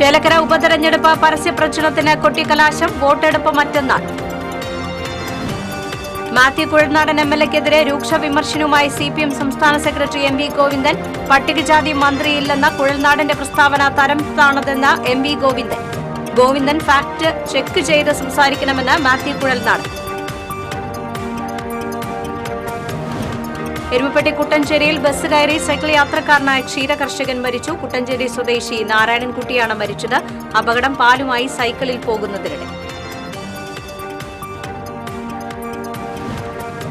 ചേലക്കര ഉപതെരഞ്ഞെടുപ്പ് പരസ്യപ്രചരണത്തിന് കൊട്ടിക്കലാശം. വോട്ടെടുപ്പ് മറ്റന്നാൾ. മാത്യു കുഴൽനാടൻ എംഎൽഎക്കെതിരെ രൂക്ഷ വിമർശനവുമായി സിപിഎം സംസ്ഥാന സെക്രട്ടറി എം വി ഗോവിന്ദൻ. പട്ടികജാതി മന്ത്രിയില്ലെന്ന കുഴൽനാടന്റെ പ്രസ്താവന തരം താണതെന്ന് M V Govindan fact check ചെയ്ത് സംസാരിക്കണമെന്ന് മാത്യു കുഴൽനാടൻ. എരുമപ്പെട്ടി കുട്ടഞ്ചേരിയിൽ ബസ് കയറി സൈക്കിൾ യാത്രക്കാരനായ ക്ഷീരകർഷകൻ മരിച്ചു. കുട്ടഞ്ചേരി സ്വദേശി നാരായണൻകുട്ടിയാണ് മരിച്ചത്. അപകടം പാലുമായി സൈക്കിളിൽ പോകുന്നതിനിടെ.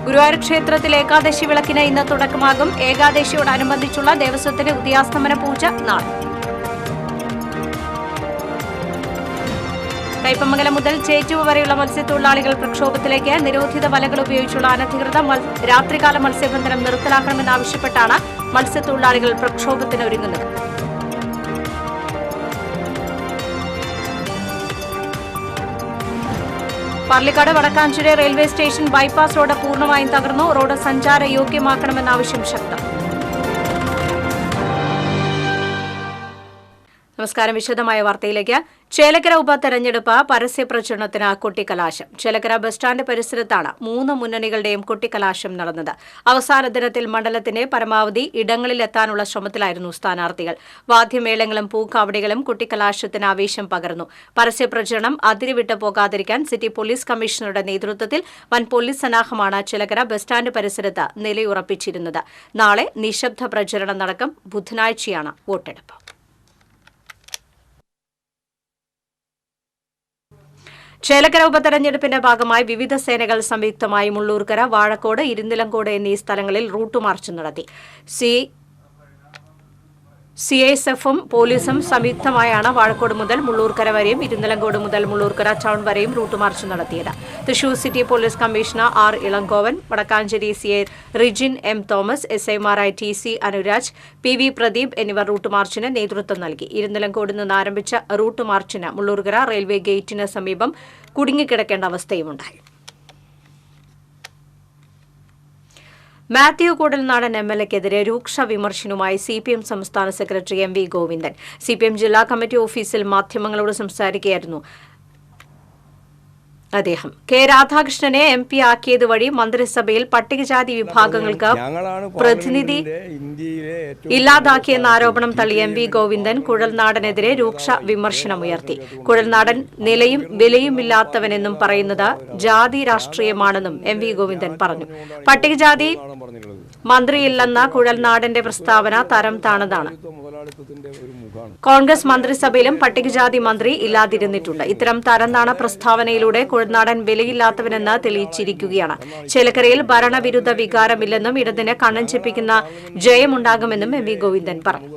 ഗുരുവായൂർ ക്ഷേത്രത്തിൽ ഏകാദശി വിളക്കിന് ഇന്ന് തുടക്കമാകും. ഏകാദശിയോടനുബന്ധിച്ചുള്ള ദേവസ്വത്തിന്റെ ഉദയാസ്തമന പൂജ നാളെ. കയ്പമംഗലം മുതൽ ചേറ്റുവ വരെയുള്ള മത്സ്യത്തൊഴിലാളികൾ പ്രക്ഷോഭത്തിലേക്ക്. നിരോധിത വലകൾ ഉപയോഗിച്ചുള്ള അനധികൃത രാത്രികാല മത്സ്യബന്ധനം നിർത്തലാക്കണമെന്നാവശ്യപ്പെട്ടാണ് മത്സ്യത്തൊഴിലാളികൾ പ്രക്ഷോഭത്തിന് ഒരുങ്ങുന്നത്. Parlikad Vadakkanchery railway station bypass road പൂർണ്ണമായും തകർന്നു. റോഡ് സഞ്ചാര യോഗ്യമാക്കണമെന്ന ആവശ്യം ശക്തം. നമസ്കാരം. വിശദമായ വാർത്തയിലേക്ക്. ചേലക്കര ഉപതെരഞ്ഞെടുപ്പ് പരസ്യപ്രചരണത്തിന് കൊട്ടിക്കലാശം. ചേലക്കര ബസ് സ്റ്റാൻഡ് പരിസരത്താണ് 3 മുന്നണികളുടെയും കൊട്ടിക്കലാശം നടന്നത്. അവസാന ദിനത്തിൽ മണ്ഡലത്തിന്റെ പരമാവധി ഇടങ്ങളിലെത്താനുള്ള ശ്രമത്തിലായിരുന്നു സ്ഥാനാർത്ഥികൾ. വാദ്യമേളങ്ങളും പൂക്കാവടികളും കൊട്ടിക്കലാശത്തിന് ആവേശം പകർന്നു. പരസ്യപ്രചരണം അതിരുവിട്ട് പോകാതിരിക്കാൻ സിറ്റി പോലീസ് കമ്മീഷണറുടെ നേതൃത്വത്തിൽ വൻ പോലീസ് സന്നാഹമാണ് ചേലക്കര ബസ് സ്റ്റാൻഡ് പരിസരത്ത് നിലയുറപ്പിച്ചിരുന്നത്. നാളെ നിശബ്ദ പ്രചരണം നടക്കും. ബുധനാഴ്ചയാണ് വോട്ടെടുപ്പ്. ചേലക്കര ഉപതെരഞ്ഞെടുപ്പിന്റെ ഭാഗമായി വിവിധ സേനകൾ സംയുക്തമായി മുള്ളൂർക്കര, വാഴക്കോട്, ഇരുന്നിലങ്കോട് എന്നീ സ്ഥലങ്ങളിൽ റൂട്ട് മാർച്ച് നടത്തി. സിഐഎസ്എഫും പോലീസും സംയുക്തമായാണ് വാഴക്കോട് മുതൽ മുള്ളൂർക്കര വരെയും ഇരുന്നിലങ്കോട് മുതൽ മുള്ളൂർക്കര ടൗൺ വരെയും റൂട്ട് മാർച്ച് നടത്തിയത്. Thrissur city police commissioner R Elangovan, Vadakkanchery CI Rijin M Thomas, എസ്ഐമാരായ TC അനുരാജ്, PV പ്രദീപ് എന്നിവർ റൂട്ട് മാർച്ചിന് നേതൃത്വം നൽകി. ഇരുന്നിലങ്കോട് നിന്ന് ആരംഭിച്ച റൂട്ട് മാർച്ചിന് മുള്ളൂർക്കര റെയിൽവേ ഗേറ്റിന് സമീപം കുടുങ്ങിക്കിടക്കേണ്ട അവസ്ഥയുമുണ്ടായി. മാത്യു കുഴൽനാടൻ എംഎൽഎക്കെതിരെ രൂക്ഷ വിമർശനവുമായി സിപിഎം സംസ്ഥാന secretary M V Govindan. CPM ജില്ലാ കമ്മിറ്റി ഓഫീസിൽ മാധ്യമങ്ങളോട് സംസാരിക്കുകയായിരുന്നു അദ്ദേഹം. കെ രാധാകൃഷ്ണനെ MP ആക്കിയത് വഴി മന്ത്രിസഭയിൽ പട്ടികജാതി വിഭാഗങ്ങൾക്ക് പ്രതിനിധി ഇല്ലാതാക്കിയെന്ന ആരോപണം തള്ളിയ എം വി ഗോവിന്ദൻ കുഴൽനാടനെതിരെ രൂക്ഷ വിമർശനമുയർത്തി. കുഴൽനാടൻ നിലയും വിലയുമില്ലാത്തവനെന്നും പറയുന്നത് ജാതി രാഷ്ട്രീയമാണെന്നും എം വി ഗോവിന്ദൻ പറഞ്ഞു. പട്ടികജാതി മന്ത്രിയില്ലെന്ന കുഴൽനാടന്റെ പ്രസ്താവന തരം താണതാണ്. കോൺഗ്രസ് മന്ത്രിസഭയിലും പട്ടികജാതി മന്ത്രി ഇല്ലാതിരുന്നിട്ടുണ്ട്. ഇത്തരം തരംതാണ പ്രസ്താവനയിലൂടെ കുഴൽനാടൻ വിലയില്ലാത്തവനെന്ന് തെളിയിച്ചിരിക്കുകയാണ്. ചേലക്കരയിൽ ഭരണവിരുദ്ധ വികാരമില്ലെന്നും ഇടതിന് കണ്ണഞ്ചിപ്പിക്കുന്ന ജയമുണ്ടാകുമെന്നും എം വി ഗോവിന്ദൻ പറഞ്ഞു.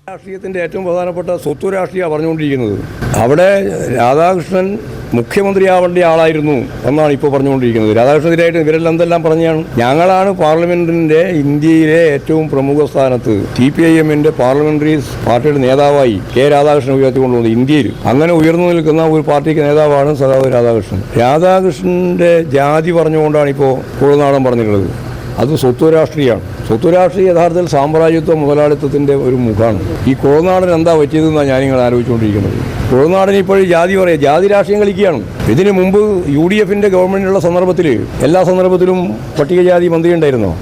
രാഷ്ട്രീയത്തിന്റെ ഏറ്റവും പ്രധാനപ്പെട്ട സ്വത്ത് രാഷ്ട്രീയമാണ് പറഞ്ഞുകൊണ്ടിരിക്കുന്നത്. അവിടെ രാധാകൃഷ്ണൻ മുഖ്യമന്ത്രിയാവേണ്ട ആളായിരുന്നു എന്നാണ് ഇപ്പോൾ പറഞ്ഞുകൊണ്ടിരിക്കുന്നത്. രാധാകൃഷ്ണനെതിരായിട്ട് ഇവരെല്ലാം എന്തെല്ലാം പറഞ്ഞാണ്. ഞങ്ങളാണ് പാർലമെന്റിന്റെ ഇന്ത്യയിലെ ഏറ്റവും പ്രമുഖ സ്ഥാനത്ത് CPIMന്റെ പാർലമെന്ററി പാർട്ടിയുടെ നേതാവായി കെ രാധാകൃഷ്ണൻ ഉയർത്തിക്കൊണ്ടുവന്നത്. ഇന്ത്യയിൽ അങ്ങനെ ഉയർന്നു നിൽക്കുന്ന ഒരു പാർട്ടിക്ക് നേതാവാണ് സഖാവ് രാധാകൃഷ്ണൻ. രാധാകൃഷ്ണന്റെ ജാതി പറഞ്ഞുകൊണ്ടാണ് ഇപ്പോൾ കുഴൽനാടൻ പറഞ്ഞിട്ടുള്ളത്. അത് സ്വത്ത് രാഷ്ട്രീയമാണ്. സ്വത്ത് രാഷ്ട്രീയ യഥാർത്ഥത്തിൽ സാമ്രാജ്യത്വ മുതലാളിത്തത്തിൻ്റെ ഒരു മുഖമാണ്. ഈ കുഴൽനാടൻ എന്താ പറ്റിയതെന്നാണ് ഞാനിങ്ങൾ ആലോചിച്ചുകൊണ്ടിരിക്കുന്നത്. കുഴൽനാടൻ ഇപ്പോഴും ജാതി രാഷ്ട്രീയം കളിക്കുകയാണ്. ഇതിനു മുമ്പ് UDFന്റെ ഗവൺമെന്റിനുള്ള സന്ദർഭത്തിൽ എല്ലാ സന്ദർഭത്തിലും പട്ടികജാതി മന്ത്രി ഉണ്ടായിരുന്നോ?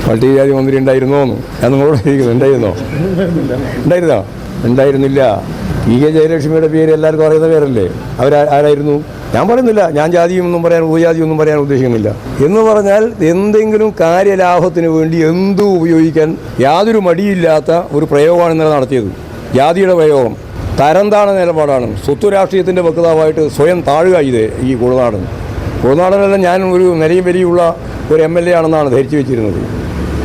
പട്ടികജാതി മന്ത്രി ഉണ്ടായിരുന്നോ എന്ന് ഞാൻ നിങ്ങളോട് ചോദിക്കുന്നു. ഉണ്ടായിരുന്നില്ല. PK ജയലക്ഷ്മിയുടെ പേര് എല്ലാവർക്കും അറിയുന്ന പേരല്ലേ? ആരായിരുന്നു? ഞാൻ പറയുന്നില്ല, ഞാൻ ജാതിയൊന്നും പറയാൻ ഉപജാതിയൊന്നും പറയാൻ ഉദ്ദേശിക്കുന്നില്ല. എന്ന് പറഞ്ഞാൽ എന്തെങ്കിലും കാര്യലാഭത്തിന് വേണ്ടി എന്തും ഉപയോഗിക്കാൻ യാതൊരു മടിയില്ലാത്ത ഒരു പ്രയോഗമാണ് ഇന്നലെ നടത്തിയത്. ജാതിയുടെ പ്രയോഗം തരംതാണ നിലപാടാണ്. സ്വത്ത് രാഷ്ട്രീയത്തിൻ്റെ വക്താവായിട്ട് സ്വയം താഴുക ഈ കുഴൽനാടനെല്ലാം ഞാൻ ഒരു നിലയും വിലയുള്ള ഒരു MLA ആണെന്നാണ് ധരിച്ചു വെച്ചിരുന്നത്.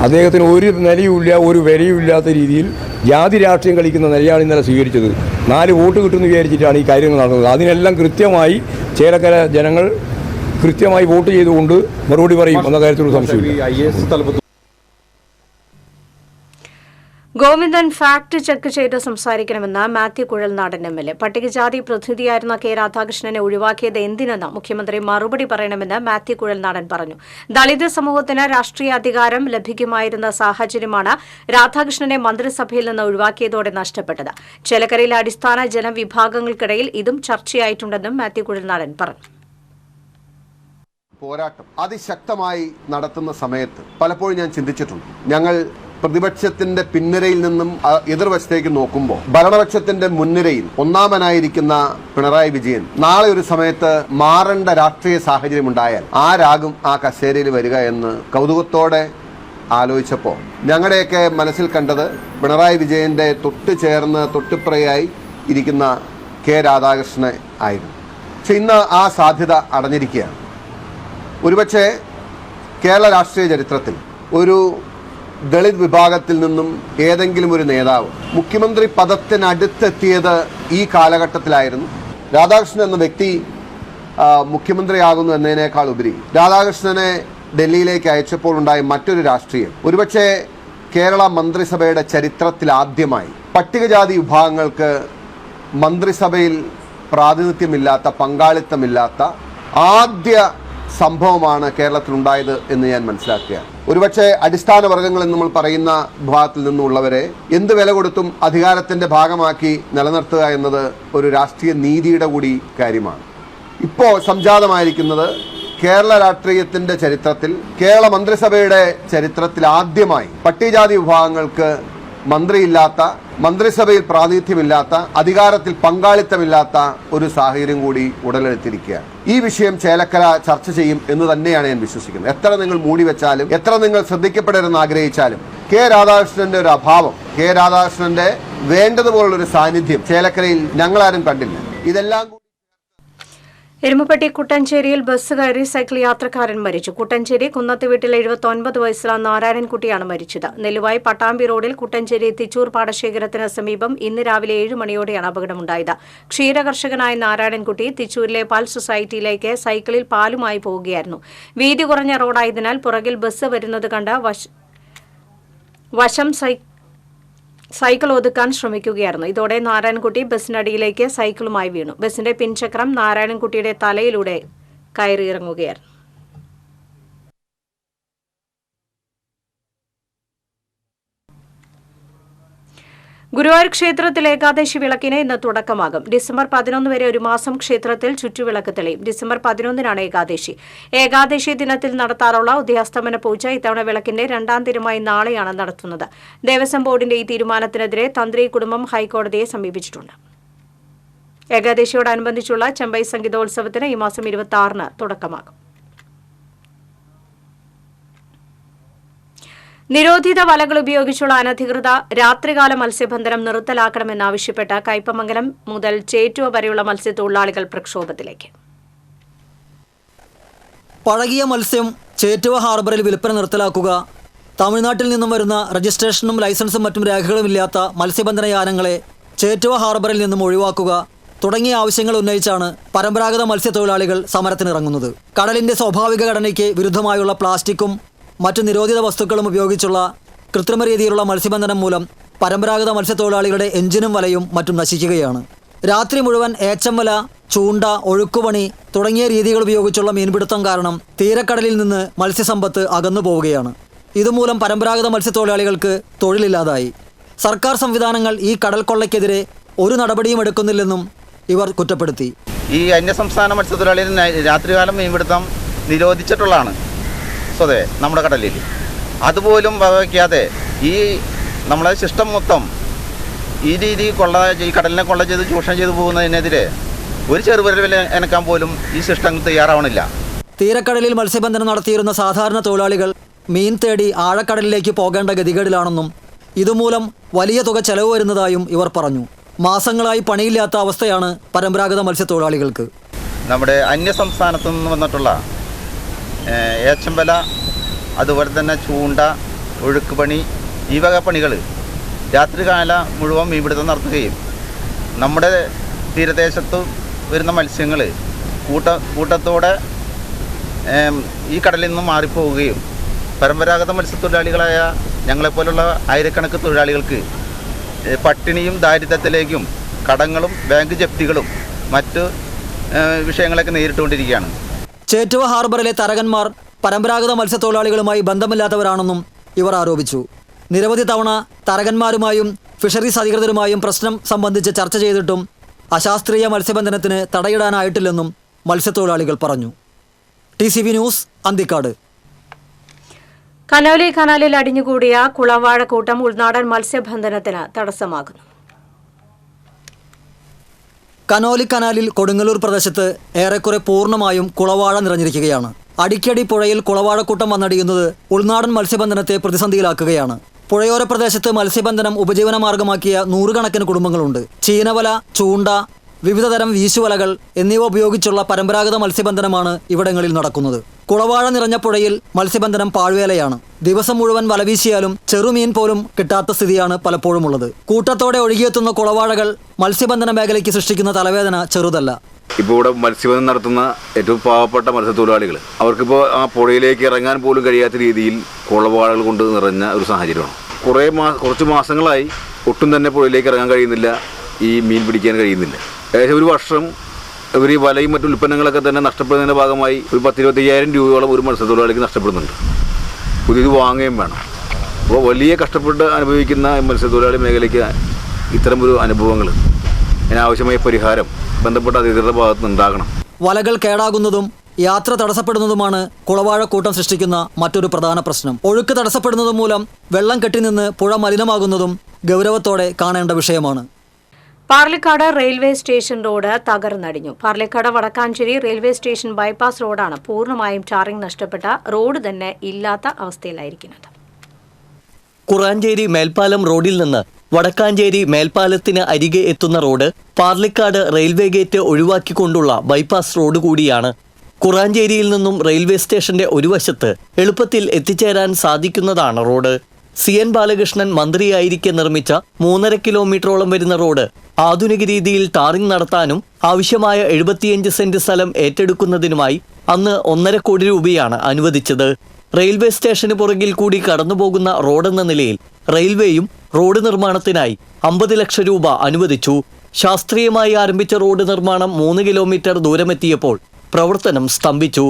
അദ്ദേഹത്തിന് ഒരു നിലയുമില്ല, ഒരു വിലയുമില്ലാത്ത രീതിയിൽ ജാതി രാഷ്ട്രീയം കളിക്കുന്ന നിലയാണ് ഇന്നലെ സ്വീകരിച്ചത്. 4 വോട്ട് കിട്ടുമെന്ന് വിചാരിച്ചിട്ടാണ് ഈ കാര്യങ്ങൾ നടന്നത്. അതിനെല്ലാം കൃത്യമായി ചേലക്കര ജനങ്ങൾ കൃത്യമായി വോട്ട് ചെയ്തുകൊണ്ട് മറുപടി പറയും എന്ന കാര്യത്തിലൊരു സംശയമില്ല. ഗോവിന്ദൻ ഫാക്ട് ചെക്ക് ചെയ്ത് സംസാരിക്കണമെന്ന് മാത്യു കുഴൽനാടൻ എം.എൽ.എ. പട്ടികജാതി പ്രതിനിധിയായിരുന്ന കെ രാധാകൃഷ്ണനെ ഒഴിവാക്കിയത് എന്തിനെന്ന് മുഖ്യമന്ത്രി മറുപടി പറയണമെന്ന് മാത്യു കുഴൽനാടൻ പറഞ്ഞു. ദളിത് സമൂഹത്തിന് രാഷ്ട്രീയ അധികാരം ലഭിക്കുമായിരുന്ന സാഹചര്യമാണ് രാധാകൃഷ്ണനെ മന്ത്രിസഭയിൽ നിന്ന് ഒഴിവാക്കിയതോടെ നഷ്ടപ്പെട്ടത്. ചേലക്കരയിലെ അടിസ്ഥാന ജനവിഭാഗങ്ങൾക്കിടയിൽ ഇതും ചർച്ചയായിട്ടുണ്ടെന്നും മാത്യു കുഴൽനാടൻ പറഞ്ഞു. പോരാട്ടം അതിശക്തമായി നടത്തുന്ന സമയത്ത് പലപ്പോഴും ഞാൻ ചിന്തിച്ചിട്ടുണ്ട്. ഞങ്ങൾ പ്രതിപക്ഷത്തിന്റെ പിൻനിരയിൽ നിന്നും എതിർവശത്തേക്ക് നോക്കുമ്പോൾ ഭരണപക്ഷത്തിന്റെ മുൻനിരയിൽ ഒന്നാമനായിരിക്കുന്ന പിണറായി വിജയൻ നാളെ ഒരു സമയത്ത് മാറേണ്ട രാഷ്ട്രീയ സാഹചര്യം ഉണ്ടായാൽ ആരാകും ആ കസേരയിൽ വരിക എന്ന് കൗതുകത്തോടെ ആലോചിച്ചപ്പോൾ ഞങ്ങളുടെയൊക്കെ മനസ്സിൽ കണ്ടത് പിണറായി വിജയന്റെ തൊട്ടുപ്രയായി ഇരിക്കുന്ന കെ രാധാകൃഷ്ണൻ ആയിരുന്നു. പക്ഷെ ഇന്ന് ആ സാധ്യത അടഞ്ഞിരിക്കുകയാണ്. ഒരുപക്ഷെ കേരള രാഷ്ട്രീയ ചരിത്രത്തിൽ ഒരു ദളിത് വിഭാഗത്തിൽ നിന്നും ഏതെങ്കിലും ഒരു നേതാവ് മുഖ്യമന്ത്രി പദത്തിനടുത്തെത്തിയത് ഈ കാലഘട്ടത്തിലായിരുന്നു. രാധാകൃഷ്ണൻ എന്ന വ്യക്തി മുഖ്യമന്ത്രിയാകുന്നു എന്നതിനേക്കാൾ ഉപരി രാധാകൃഷ്ണനെ ഡൽഹിയിലേക്ക് അയച്ചപ്പോൾ ഉണ്ടായ മറ്റൊരു രാഷ്ട്രീയം ഒരുപക്ഷെ കേരള മന്ത്രിസഭയുടെ ചരിത്രത്തിൽ ആദ്യമായി പട്ടികജാതി വിഭാഗങ്ങൾക്ക് മന്ത്രിസഭയിൽ പ്രാതിനിധ്യമില്ലാത്ത, പങ്കാളിത്തമില്ലാത്ത ആദ്യ സംഭവമാണ് കേരളത്തിലുണ്ടായത് എന്ന് ഞാൻ മനസ്സിലാക്കുകയാണ്. ഒരുപക്ഷെ അടിസ്ഥാന വർഗ്ഗങ്ങൾ എന്ന് നമ്മൾ പറയുന്ന വിഭാഗത്തിൽ നിന്നുള്ളവരെ എന്ത് വില കൊടുത്തും അധികാരത്തിന്റെ ഭാഗമാക്കി നിലനിർത്തുക എന്നത് ഒരു രാഷ്ട്രീയ നീതിയുടെ കൂടി കാര്യമാണ്. ഇപ്പോൾ സംജാതമായിരിക്കുന്നത് കേരള രാഷ്ട്രീയത്തിന്റെ ചരിത്രത്തിൽ, കേരള മന്ത്രിസഭയുടെ ചരിത്രത്തിൽ ആദ്യമായി പട്ടികജാതി വിഭാഗങ്ങൾക്ക് മന്ത്രിയില്ലാത്ത, മന്ത്രിസഭയിൽ പ്രാതിനിധ്യമില്ലാത്ത, അധികാരത്തിൽ പങ്കാളിത്തമില്ലാത്ത ഒരു സാഹചര്യം കൂടി ഉടലെടുത്തിരിക്കുകയാണ്. ഈ വിഷയം ചേലക്കര ചർച്ച ചെയ്യും എന്ന് തന്നെയാണ് ഞാൻ വിശ്വസിക്കുന്നത്. എത്ര നിങ്ങൾ മൂടി വെച്ചാലും, എത്ര നിങ്ങൾ ശ്രദ്ധിക്കപ്പെടരുതെന്ന് ആഗ്രഹിച്ചാലും കെ രാധാകൃഷ്ണന്റെ ഒരു അഭാവം, കെ രാധാകൃഷ്ണന്റെ വേണ്ടതുപോലുള്ളൊരു സാന്നിധ്യം ചേലക്കരയിൽ ഞങ്ങളാരും കണ്ടില്ല. ഇതെല്ലാം എരുമപ്പെട്ടി കുട്ടഞ്ചേരിയിൽ ബസ് കയറി സൈക്കിൾ യാത്രക്കാരൻ മരിച്ചു. കുട്ടഞ്ചേരി കുന്നത്ത് വീട്ടിലെ 79 വയസ്സുള്ള നാരായണൻകുട്ടിയാണ് മരിച്ചത്. നെല്ലുവായി പട്ടാമ്പി റോഡിൽ കുട്ടഞ്ചേരി തിച്ചൂർ പാടശേഖരത്തിന് സമീപം ഇന്ന് രാവിലെ 7 മണിയോടെയാണ് അപകടമുണ്ടായത്. ക്ഷീരകർഷകനായ നാരായണൻകുട്ടി തിച്ചൂരിലെ പാൽ സൊസൈറ്റിയിലേക്ക് സൈക്കിളിൽ പാലുമായി പോവുകയായിരുന്നു. വീതി കുറഞ്ഞ റോഡായതിനാൽ പുറകിൽ ബസ് വരുന്നത് കണ്ട് വശം സൈക്കിൾ ഒതുക്കാൻ ശ്രമിക്കുകയായിരുന്നു. ഇതോടെ നാരായണൻകുട്ടി ബസ്സിനടിയിലേക്ക് സൈക്കിളുമായി വീണു. ബസിന്റെ പിൻചക്രം നാരായണൻകുട്ടിയുടെ തലയിലൂടെ കയറിയിറങ്ങുകയായിരുന്നു. ഗുരുവായൂർ ക്ഷേത്രത്തിൽ ഏകാദശി വിളക്കിന് ഇന്ന് തുടക്കമാകും. ഡിസംബർ 11 വരെ ഒരു മാസം ക്ഷേത്രത്തിൽ ചുറ്റുവിളക്ക് തെളിയും. ഡിസംബർ 11-നാണ് ഏകാദശി. ഏകാദശി ദിനത്തിൽ നടത്താറുള്ള ഉദയാസ്തമന പൂജ ഇത്തവണ വിളക്കിന്റെ 2ാം ദിനമായി നാളെയാണ് നടത്തുന്നത്. ദേവസ്വം ബോർഡിന്റെ ഈ തീരുമാനത്തിനെതിരെ തന്ത്രി കുടുംബം ഹൈക്കോടതിയെ സമീപിച്ചിട്ടുണ്ട്. ഏകാദശിയോടനുബന്ധിച്ചുള്ള ചെമ്പൈ സംഗീതോത്സവത്തിന് ഈ മാസം 26-ന് തുടക്കമാകും. നിരോധിത വലകൾ ഉപയോഗിച്ചുള്ള അനധികൃത രാത്രികാല മത്സ്യബന്ധനം നിർത്തലാക്കണമെന്നാവശ്യപ്പെട്ട് കയ്പമംഗലം മുതൽ ചേറ്റുവ വരെയുള്ള മത്സ്യത്തൊഴിലാളികൾ പ്രക്ഷോഭത്തിലേക്ക്. പഴകിയ മത്സ്യം ചേറ്റുവ ഹാർബറിൽ വിൽപ്പന നിർത്തലാക്കുക, തമിഴ്നാട്ടിൽ നിന്നും വരുന്ന രജിസ്ട്രേഷനും ലൈസൻസും മറ്റും രേഖകളുമില്ലാത്ത മത്സ്യബന്ധന യാനങ്ങളെ ചേറ്റുവ ഹാർബറിൽ നിന്നും ഒഴിവാക്കുക തുടങ്ങിയ ആവശ്യങ്ങൾ ഉന്നയിച്ചാണ് പരമ്പരാഗത മത്സ്യത്തൊഴിലാളികൾ സമരത്തിനിറങ്ങുന്നത്. കടലിന്റെ സ്വാഭാവിക ഘടനയ്ക്ക് വിരുദ്ധമായുള്ള പ്ലാസ്റ്റിക്കും മറ്റു നിരോധിത വസ്തുക്കളും ഉപയോഗിച്ചുള്ള കൃത്രിമ രീതിയിലുള്ള മത്സ്യബന്ധനം മൂലം പരമ്പരാഗത മത്സ്യത്തൊഴിലാളികളുടെ എഞ്ചിനും വലയും മറ്റും നശിക്കുകയാണ്. രാത്രി മുഴുവൻ ഏച്ചംവല, ചൂണ്ട, ഒഴുക്കുപണി തുടങ്ങിയ രീതികൾ ഉപയോഗിച്ചുള്ള മീൻപിടുത്തം കാരണം തീരക്കടലിൽ നിന്ന് മത്സ്യസമ്പത്ത് അകന്നു പോവുകയാണ്. ഇതുമൂലം പരമ്പരാഗത മത്സ്യത്തൊഴിലാളികൾക്ക് തൊഴിലില്ലാതായി. സർക്കാർ സംവിധാനങ്ങൾ ഈ കടൽ കൊള്ളയ്ക്കെതിരെ ഒരു നടപടിയും എടുക്കുന്നില്ലെന്നും ഇവർ കുറ്റപ്പെടുത്തി. ഈ അന്യസംസ്ഥാന മത്സ്യത്തൊഴിലാളികൾ രാത്രികാലം മീൻപിടുത്തം നിരോധിച്ചിട്ടുള്ളതാണ് സ്വതവേ നമ്മുടെ കടലിൽ. അതുപോലും വകവയ്ക്കാതെ ഈ നമ്മളെ സിസ്റ്റം മൊത്തം ഈ രീതി ഈ കടലിനെ കൊള്ള ചെയ്ത് ചൂഷണം ചെയ്തു പോകുന്നതിനെതിരെ ഒരു ചെറുവിരൽ എനക്കാൻ പോലും ഈ സിസ്റ്റങ്ങൾ തയ്യാറാവണില്ല. തീരക്കടലിൽ മത്സ്യബന്ധനം നടത്തിയിരുന്ന സാധാരണ തൊഴിലാളികൾ മീൻ തേടി ആഴക്കടലിലേക്ക് പോകേണ്ട ഗതികേടിലാണെന്നും ഇതുമൂലം വലിയ തുക ചെലവ് വരുന്നതായും ഇവർ പറഞ്ഞു. മാസങ്ങളായി പണിയില്ലാത്ത അവസ്ഥയാണ് പരമ്പരാഗത മത്സ്യത്തൊഴിലാളികൾക്ക്. നമ്മുടെ അന്യസംസ്ഥാനത്തു നിന്ന് വന്നിട്ടുള്ള ഏച്ചമ്പല, അതുപോലെ തന്നെ ചൂണ്ട, ഒഴുക്കുപണി, ഈ വക പണികൾ രാത്രികാല മുഴുവൻ മീൻപിടുത്തം നടത്തുകയും നമ്മുടെ തീരദേശത്ത് വരുന്ന മത്സ്യങ്ങൾ കൂട്ടത്തോടെ ഈ കടലിൽ നിന്നും മാറിപ്പോവുകയും പരമ്പരാഗത മത്സ്യത്തൊഴിലാളികളായ ഞങ്ങളെപ്പോലുള്ള ആയിരക്കണക്കിന് തൊഴിലാളികൾക്ക് പട്ടിണിയും ദാരിദ്ര്യത്തിലേക്കും കടങ്ങളും ബാങ്ക് ജപ്തികളും മറ്റു വിഷയങ്ങളൊക്കെ നേരിട്ടുകൊണ്ടിരിക്കുകയാണ്. ചേറ്റുവ ഹാർബറിലെ തരകന്മാർ പരമ്പരാഗത മത്സ്യത്തൊഴിലാളികളുമായി ബന്ധമില്ലാത്തവരാണെന്നും ഇവർ ആരോപിച്ചു. നിരവധി തവണ തരകന്മാരുമായും ഫിഷറീസ് അധികൃതരുമായും പ്രശ്നം സംബന്ധിച്ച് ചർച്ച ചെയ്തിട്ടും അശാസ്ത്രീയ മത്സ്യബന്ധനത്തിന് തടയിടാനായിട്ടില്ലെന്നും മത്സ്യത്തൊഴിലാളികൾ പറഞ്ഞു. TCV news, Anthikad. കനോലി കനാലിൽ അടിഞ്ഞുകൂടിയ കുളവാഴക്കൂട്ടം ഉൾനാടൻ മത്സ്യബന്ധനത്തിന് തടസ്സമാകുന്നു. കനോലി കനാലിൽ കൊടുങ്ങല്ലൂർ പ്രദേശത്ത് ഏറെക്കുറെ പൂർണ്ണമായും കുളവാഴ നിറഞ്ഞിരിക്കുകയാണ്. അടിക്കടി പുഴയിൽ കുളവാഴക്കൂട്ടം വന്നടിയുന്നത് ഉൾനാടൻ മത്സ്യബന്ധനത്തെ പ്രതിസന്ധിയിലാക്കുകയാണ്. പുഴയോര പ്രദേശത്ത് മത്സ്യബന്ധനം ഉപജീവന മാർഗമാക്കിയ നൂറുകണക്കിന് കുടുംബങ്ങളുണ്ട്. ചീനവല, ചൂണ്ട, വിവിധതരം വീശുവലകൾ എന്നിവ ഉപയോഗിച്ചുള്ള പരമ്പരാഗത മത്സ്യബന്ധനമാണ് ഇവിടങ്ങളിൽ നടക്കുന്നത്. കുളവാഴ നിറഞ്ഞ പുഴയിൽ മത്സ്യബന്ധനം പാഴ്വേലയാണ്. ദിവസം മുഴുവൻ വലവീശിയാലും ചെറുമീൻ പോലും കിട്ടാത്ത സ്ഥിതിയാണ് പലപ്പോഴും ഉള്ളത്. കൂട്ടത്തോടെ ഒഴുകിയെത്തുന്ന കുളവാഴകൾ മത്സ്യബന്ധന മേഖലയ്ക്ക് സൃഷ്ടിക്കുന്ന തലവേദന ചെറുതല്ല. ഇപ്പോൾ ഇവിടെ മത്സ്യബന്ധനം നടത്തുന്ന ഏറ്റവും പാവപ്പെട്ട മത്സ്യത്തൊഴിലാളികൾ അവർക്കിപ്പോൾ ആ പുഴയിലേക്ക് ഇറങ്ങാൻ പോലും കഴിയാത്ത രീതിയിൽ കുളവാഴകൾ കൊണ്ട് നിറഞ്ഞ ഒരു സാഹചര്യമാണ്. കുറച്ച് മാസങ്ങളായി ഒട്ടും തന്നെ പുഴയിലേക്ക് ഇറങ്ങാൻ കഴിയുന്നില്ല, ഈ മീൻ പിടിക്കാൻ കഴിയുന്നില്ല. ഏകദേശം ഒരു വർഷം ഇവർ ഈ വലയും മറ്റു ഉൽപ്പന്നങ്ങളൊക്കെ തന്നെ നഷ്ടപ്പെടുന്നതിൻ്റെ ഭാഗമായി ഒരു 10-25,000 രൂപയോളം ഒരു മത്സ്യത്തൊഴിലാളിക്ക് നഷ്ടപ്പെടുന്നുണ്ട്. പുതിയത് വാങ്ങുകയും വേണം. അപ്പോൾ വലിയ കഷ്ടപ്പെട്ട് അനുഭവിക്കുന്ന മത്സ്യത്തൊഴിലാളി മേഖലയ്ക്ക് ഇത്തരമൊരു അനുഭവങ്ങൾ അതിനാവശ്യമായ പരിഹാരം ബന്ധപ്പെട്ട അധികൃതരുടെ ഭാഗത്ത് നിന്നുണ്ടാകണം. വലകൾ കേടാകുന്നതും യാത്ര തടസ്സപ്പെടുന്നതുമാണ് കുളവാഴക്കൂട്ടം സൃഷ്ടിക്കുന്ന മറ്റൊരു പ്രധാന പ്രശ്നം. ഒഴുക്ക് തടസ്സപ്പെടുന്നതും മൂലം വെള്ളം കെട്ടിനിന്ന് പുഴ മലിനമാകുന്നതും ഗൗരവത്തോടെ കാണേണ്ട വിഷയമാണ്. പാർലിക്കാട് റെയിൽവേ സ്റ്റേഷൻ റോഡ് തകർന്നടിഞ്ഞു. Parlikad Vadakkanchery railway station bypass റോഡാണ് പൂർണ്ണമായും ടാറിംഗ് നഷ്ടപ്പെട്ട റോഡ് തന്നെ ഇല്ലാത്ത അവസ്ഥയിലായിരിക്കുന്നത്. കുറാഞ്ചേരി മേൽപ്പാലം റോഡിൽ നിന്ന് വടക്കാഞ്ചേരി മേൽപ്പാലത്തിന് അരികെ എത്തുന്ന റോഡ് പാർലിക്കാട് റെയിൽവേ ഗേറ്റ് ഒഴിവാക്കിക്കൊണ്ടുള്ള ബൈപ്പാസ് റോഡ് കൂടിയാണ്. കുറാഞ്ചേരിയിൽ നിന്നും റെയിൽവേ സ്റ്റേഷന്റെ ഒരു വശത്ത് എളുപ്പത്തിൽ എത്തിച്ചേരാൻ സാധിക്കുന്നതാണ് റോഡ്. CN ബാലകൃഷ്ണൻ മന്ത്രിയായിരിക്കെ നിർമ്മിച്ച 3.5 കിലോമീറ്ററോളം വരുന്ന റോഡ് ആധുനിക രീതിയിൽ ടാറിംഗ് നടത്താനും ആവശ്യമായ 75 സെന്റ് സ്ഥലം ഏറ്റെടുക്കുന്നതിനുമായി അന്ന് 1.5 കോടി രൂപയാണ് അനുവദിച്ചത്. റെയിൽവേ സ്റ്റേഷന് പുറകിൽ കൂടി കടന്നുപോകുന്ന റോഡെന്ന നിലയിൽ റെയിൽവേയും റോഡ് നിർമ്മാണത്തിനായി 50 ലക്ഷം രൂപ അനുവദിച്ചു. ശാസ്ത്രീയമായി ആരംഭിച്ച റോഡ് നിർമ്മാണം 3 കിലോമീറ്റർ ദൂരമെത്തിയപ്പോൾ പ്രവർത്തനം സ്തംഭിച്ചു.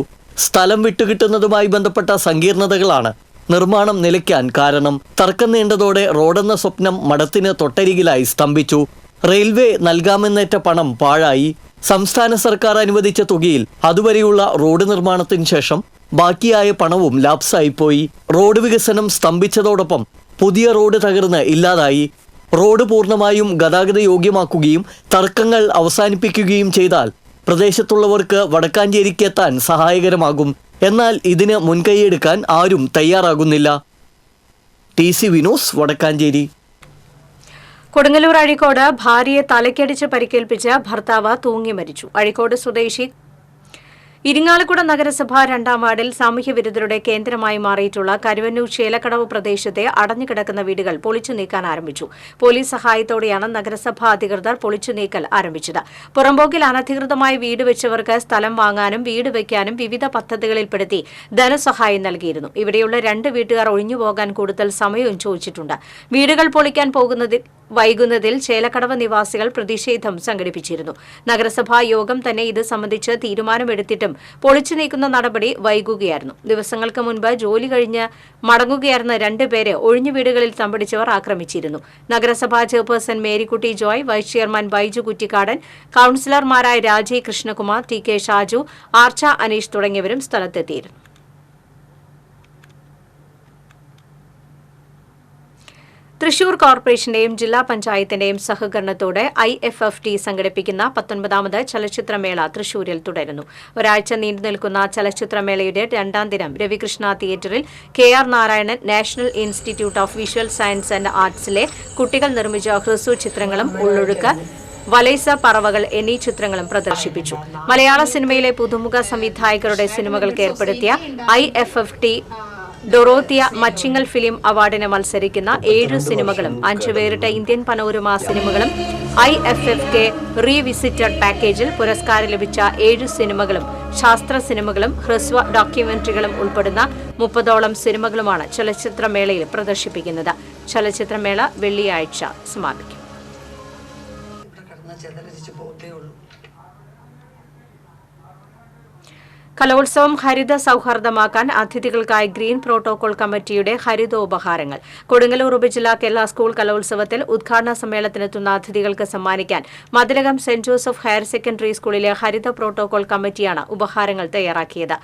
സ്ഥലം വിട്ടുകിട്ടുന്നതുമായി ബന്ധപ്പെട്ട സങ്കീർണതകളാണ് നിർമ്മാണം നിലയ്ക്കാൻ കാരണം. തർക്കം നീണ്ടതോടെ റോഡെന്ന സ്വപ്നം മഠത്തിന് തൊട്ടരികിലായി സ്തംഭിച്ചു. റെയിൽവേ നൽകാമെന്നേറ്റ പണം പാഴായി. സംസ്ഥാന സർക്കാർ അനുവദിച്ച തുകയിൽ അതുവരെയുള്ള റോഡ് നിർമ്മാണത്തിന് ശേഷം ബാക്കിയായ പണവും ലാപ്സായിപ്പോയി. റോഡ് വികസനം സ്തംഭിച്ചതോടൊപ്പം പുതിയ റോഡ് തകർന്ന് ഇല്ലാതായി. റോഡ് പൂർണ്ണമായും ഗതാഗത യോഗ്യമാക്കുകയും തർക്കങ്ങൾ അവസാനിപ്പിക്കുകയും ചെയ്താൽ പ്രദേശത്തുള്ളവർക്ക് വടക്കാഞ്ചേരിക്ക് എത്താൻ സഹായകരമാകും. എന്നാൽ ഇതിന് മുൻകൈയെടുക്കാൻ ആരും തയ്യാറാകുന്നില്ല. TCV news, Vadakkanchery. കൊടുങ്ങല്ലൂർ അഴീക്കോട് ഭാര്യയെ തലയ്ക്കടിച്ച് പരിക്കേൽപ്പിച്ച് ഭർത്താവ് തൂങ്ങി മരിച്ചു. അഴീക്കോട് സ്വദേശി ഇരിങ്ങാലക്കുട നഗരസഭ 2ാം വാർഡിൽ സാമൂഹ്യവിരുദ്ധരുടെ കേന്ദ്രമായി മാറിയിട്ടുള്ള കരുവന്നൂർ ചേലക്കടവ് പ്രദേശത്തെ അടഞ്ഞുകിടക്കുന്ന വീടുകൾ പൊളിച്ചു നീക്കാൻ ആരംഭിച്ചു. പോലീസ് സഹായത്തോടെയാണ് നഗരസഭാ അധികൃതർ പൊളിച്ചു നീക്കൽ ആരംഭിച്ചത്. പുറമ്പോക്കിൽ അനധികൃതമായി വീട് വെച്ചവർക്ക് സ്ഥലം വാങ്ങാനും വീട് വയ്ക്കാനും വിവിധ പദ്ധതികളിൽപ്പെടുത്തി ധനസഹായം നൽകിയിരുന്നു. ഇവിടെയുള്ള 2 വീട്ടുകാർ ഒഴിഞ്ഞുപോകാൻ കൂടുതൽ സമയവും ചോദിച്ചിട്ടുണ്ട്. വീടുകൾ പൊളിക്കാൻ വൈകുന്നതിൽ ചേലക്കടവ് നിവാസികൾ പ്രതിഷേധം സംഘടിപ്പിച്ചിരുന്നു. നഗരസഭാ യോഗം തന്നെ ഇത് സംബന്ധിച്ച് തീരുമാനമെടുത്തിട്ടും പൊളിച്ചു നീക്കുന്ന നടപടി വൈകുകയായിരുന്നു. ദിവസങ്ങൾക്ക് മുൻപ് ജോലി കഴിഞ്ഞ് മടങ്ങുകയായിരുന്ന 2 പേരെ ഒഴിഞ്ഞു വീടുകളിൽ തമ്പടിച്ചവർ ആക്രമിച്ചിരുന്നു. നഗരസഭാ chairperson Marykutty Joy, vice chairman Baiju Kuttikadan, കൌൺസിലർമാരായ രാജി കൃഷ്ണകുമാർ, TK ഷാജു, ആർച്ച അനീഷ് തുടങ്ങിയവരും സ്ഥലത്തെത്തിയിരുന്നു. തൃശൂർ കോർപ്പറേഷന്റെയും ജില്ലാ പഞ്ചായത്തിന്റെയും സഹകരണത്തോടെ IFFT സംഘടിപ്പിക്കുന്ന 19ാമത് ചലച്ചിത്രമേള തൃശൂരിൽ തുടരുന്നു. ഒരാഴ്ച നീണ്ടുനിൽക്കുന്ന ചലച്ചിത്രമേളയുടെ 2ാം ദിനം രവികൃഷ്ണ തിയേറ്ററിൽ KR Narayanan national institute of visual science and ആർട്സിലെ കുട്ടികൾ നിർമ്മിച്ച ഹ്രസ്വ ചിത്രങ്ങളും ഉള്ളൊഴുക്ക്, വലൈസ പറവകൾ എന്നീ ചിത്രങ്ങളും പ്രദർശിപ്പിച്ചു. മലയാള സിനിമയിലെ പുതുമുഖ സംവിധായകരുടെ സിനിമകൾക്ക് ഏർപ്പെടുത്തിയ IFFT ഡൊറോത്തിയ മച്ചിങ്ങൽ ഫിലിം അവാർഡിന് മത്സരിക്കുന്ന 7 സിനിമകളും 5 വേറിട്ട ഇന്ത്യൻ പനോരമ സിനിമകളും IFFK റീവിസിറ്റഡ് പാക്കേജിൽ പുരസ്കാരം ലഭിച്ച 7 സിനിമകളും ശാസ്ത്ര സിനിമകളും ഹ്രസ്വ ഡോക്യുമെന്ററികളും ഉൾപ്പെടുന്ന 30ഓളം സിനിമകളുമാണ് ചലച്ചിത്രമേളയിൽ പ്രദർശിപ്പിക്കുന്നത്. ചലച്ചിത്രമേള വെള്ളിയാഴ്ച സമാപിക്കും. കലോത്സവം ഹരിത സൌഹാർദ്ദമാക്കാൻ അതിഥികൾക്കായി ഗ്രീൻ പ്രോട്ടോകോൾ കമ്മിറ്റിയുടെ ഹരിതോപഹാരങ്ങൾ. കൊടുങ്ങല്ലൂർ ഉപജില്ലാ കേരള സ്കൂൾ കലോത്സവത്തിൽ ഉദ്ഘാടന സമ്മേളനത്തിനെത്തുന്ന അതിഥികൾക്ക് സമ്മാനിക്കാൻ Mathilakam Saint Joseph higher secondary സ്കൂളിലെ ഹരിത പ്രോട്ടോകോൾ കമ്മിറ്റിയാണ് ഉപഹാരങ്ങൾ തയ്യാറാക്കിയത്.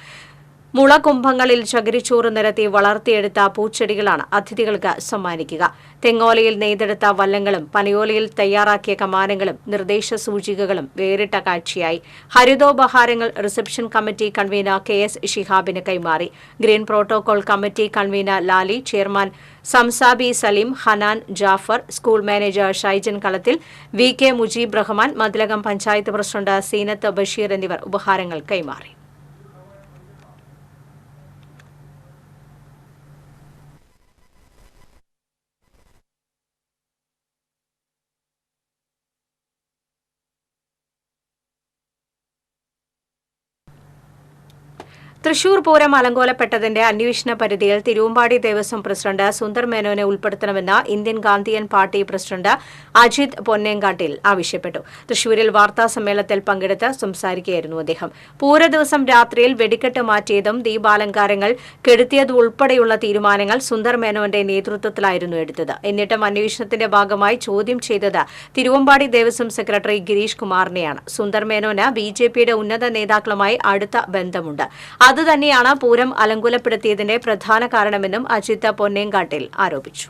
മുളകുംഭങ്ങളിൽ ചകിരിച്ചോറ് നിരത്തി വളർത്തിയെടുത്ത പൂച്ചെടികളാണ് അതിഥികൾക്ക് സമ്മാനിക്കുക. തെങ്ങോലയിൽ നെയ്തെടുത്ത വല്ലങ്ങളും പനയോലയിൽ തയ്യാറാക്കിയ കമാനങ്ങളും നിർദ്ദേശ സൂചികകളും വേറിട്ട കാഴ്ചയായി. ഹരിതോപഹാരങ്ങൾ റിസപ്ഷൻ കമ്മിറ്റി കൺവീനർ KS ഷിഹാബിന് കൈമാറി. Green protocol committee convener Lali, chairman Samsabi Saleem, Hanan Jafar, school manager Shaijan Kalathil, VK Mujeeb Rahman, Mathilakam panchayat president Seenath Basheer എന്നിവർ ഉപഹാരങ്ങൾ കൈമാറി. തൃശൂർ പൂരം അലങ്കോലപ്പെട്ടതിന്റെ അന്വേഷണ പരിധിയിൽ തിരുവമ്പാടി ദേവസ്വം പ്രസിഡന്റ് സുന്ദർ മേനോനെ ഉൾപ്പെടുത്തണമെന്ന് Indian Gandhian party president Ajith Ponnenkattil ആവശ്യപ്പെട്ടു. തൃശൂരിൽ വാർത്താസമ്മേളനത്തിൽ പങ്കെടുത്ത് സംസാരിക്കുകയായിരുന്നു അദ്ദേഹം. പൂരദിവസം രാത്രിയിൽ വെടിക്കെട്ട് മാറ്റിയതും ദീപാലങ്കാരങ്ങൾ കെടുത്തിയതും ഉൾപ്പെടെയുള്ള തീരുമാനങ്ങൾ സുന്ദർ മേനോന്റെ നേതൃത്വത്തിലായിരുന്നു എടുത്തത്. എന്നിട്ടും അന്വേഷണത്തിന്റെ ഭാഗമായി ചോദ്യം ചെയ്തത് തിരുവമ്പാടി ദേവസ്വം സെക്രട്ടറി ഗിരീഷ് കുമാറിനെയാണ്. സുന്ദർ മേനോന് BJPയുടെ ഉന്നത നേതാക്കളുമായി അടുത്ത ബന്ധമുണ്ട്. അതുതന്നെയാണ് പൂരം അലങ്കോലപ്പെടുത്തിയതിന്റെ പ്രധാന കാരണമെന്നും അജിത് പൊന്നേങ്കാട്ടിൽ ആരോപിച്ചു.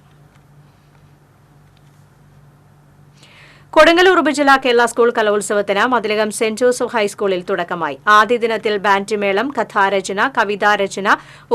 കൊടുങ്ങല്ലൂർ ഉപജില്ലാ കേരള സ്കൂൾ കലോത്സവത്തിന് മതിലകം സെന്റ് ജോസഫ് ഹൈസ്കൂളിൽ തുടക്കമായി. ആദ്യ ദിനത്തിൽ ബാൻഡ് മേളം, കഥാരചന, കവിതാരചന,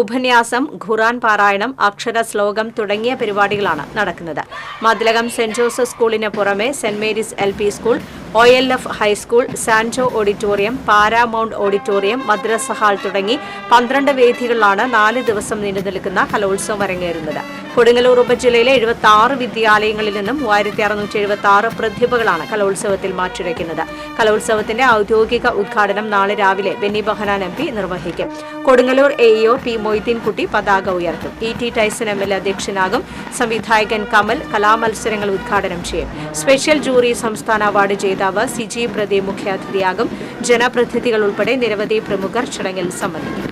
ഉപന്യാസം, ഖുർആൻ പാരായണം, അക്ഷര ശ്ലോകം തുടങ്ങിയ പരിപാടികളാണ് നടക്കുന്നത്. മതിലകം സെന്റ് ജോസഫ് സ്കൂളിന് പുറമെ Saint Mary's LP school, OLF high school, Sanjo auditorium, Paramount auditorium, മദ്രസ ഹാൾ തുടങ്ങി 12 വേദികളിലാണ് 4 ദിവസം നീണ്ടുനിൽക്കുന്ന കലോത്സവം അരങ്ങേറുന്നത്. കൊടുങ്ങല്ലൂർ ഉപജില്ലയിലെ 76 വിദ്യാലയങ്ങളിൽ നിന്നും 3676 പ്രതിഭകളാണ് കലോത്സവത്തിൽ മാറ്റുരയ്ക്കുന്നത്. കലോത്സവത്തിന്റെ ഔദ്യോഗിക ഉദ്ഘാടനം നാളെ രാവിലെ ബെന്നി ബെഹനാൻ MP നിർവഹിക്കും. കൊടുങ്ങല്ലൂർ AEO P മൊയ്തീൻകുട്ടി പതാക ഉയർത്തും. ET Tyson MLA അധ്യക്ഷനാകും. സംവിധായകൻ കമൽ കലാമത്സരങ്ങൾ ഉദ്ഘാടനം ചെയ്യും. സ്പെഷ്യൽ ജൂറി സംസ്ഥാന അവാർഡ് ജേതാവ് സിജി പ്രദീപ് മുഖ്യാതിഥിയാകും. ജനപ്രതിനിധികൾ ഉൾപ്പെടെ നിരവധി പ്രമുഖർ ചടങ്ങിൽ സംബന്ധിക്കും.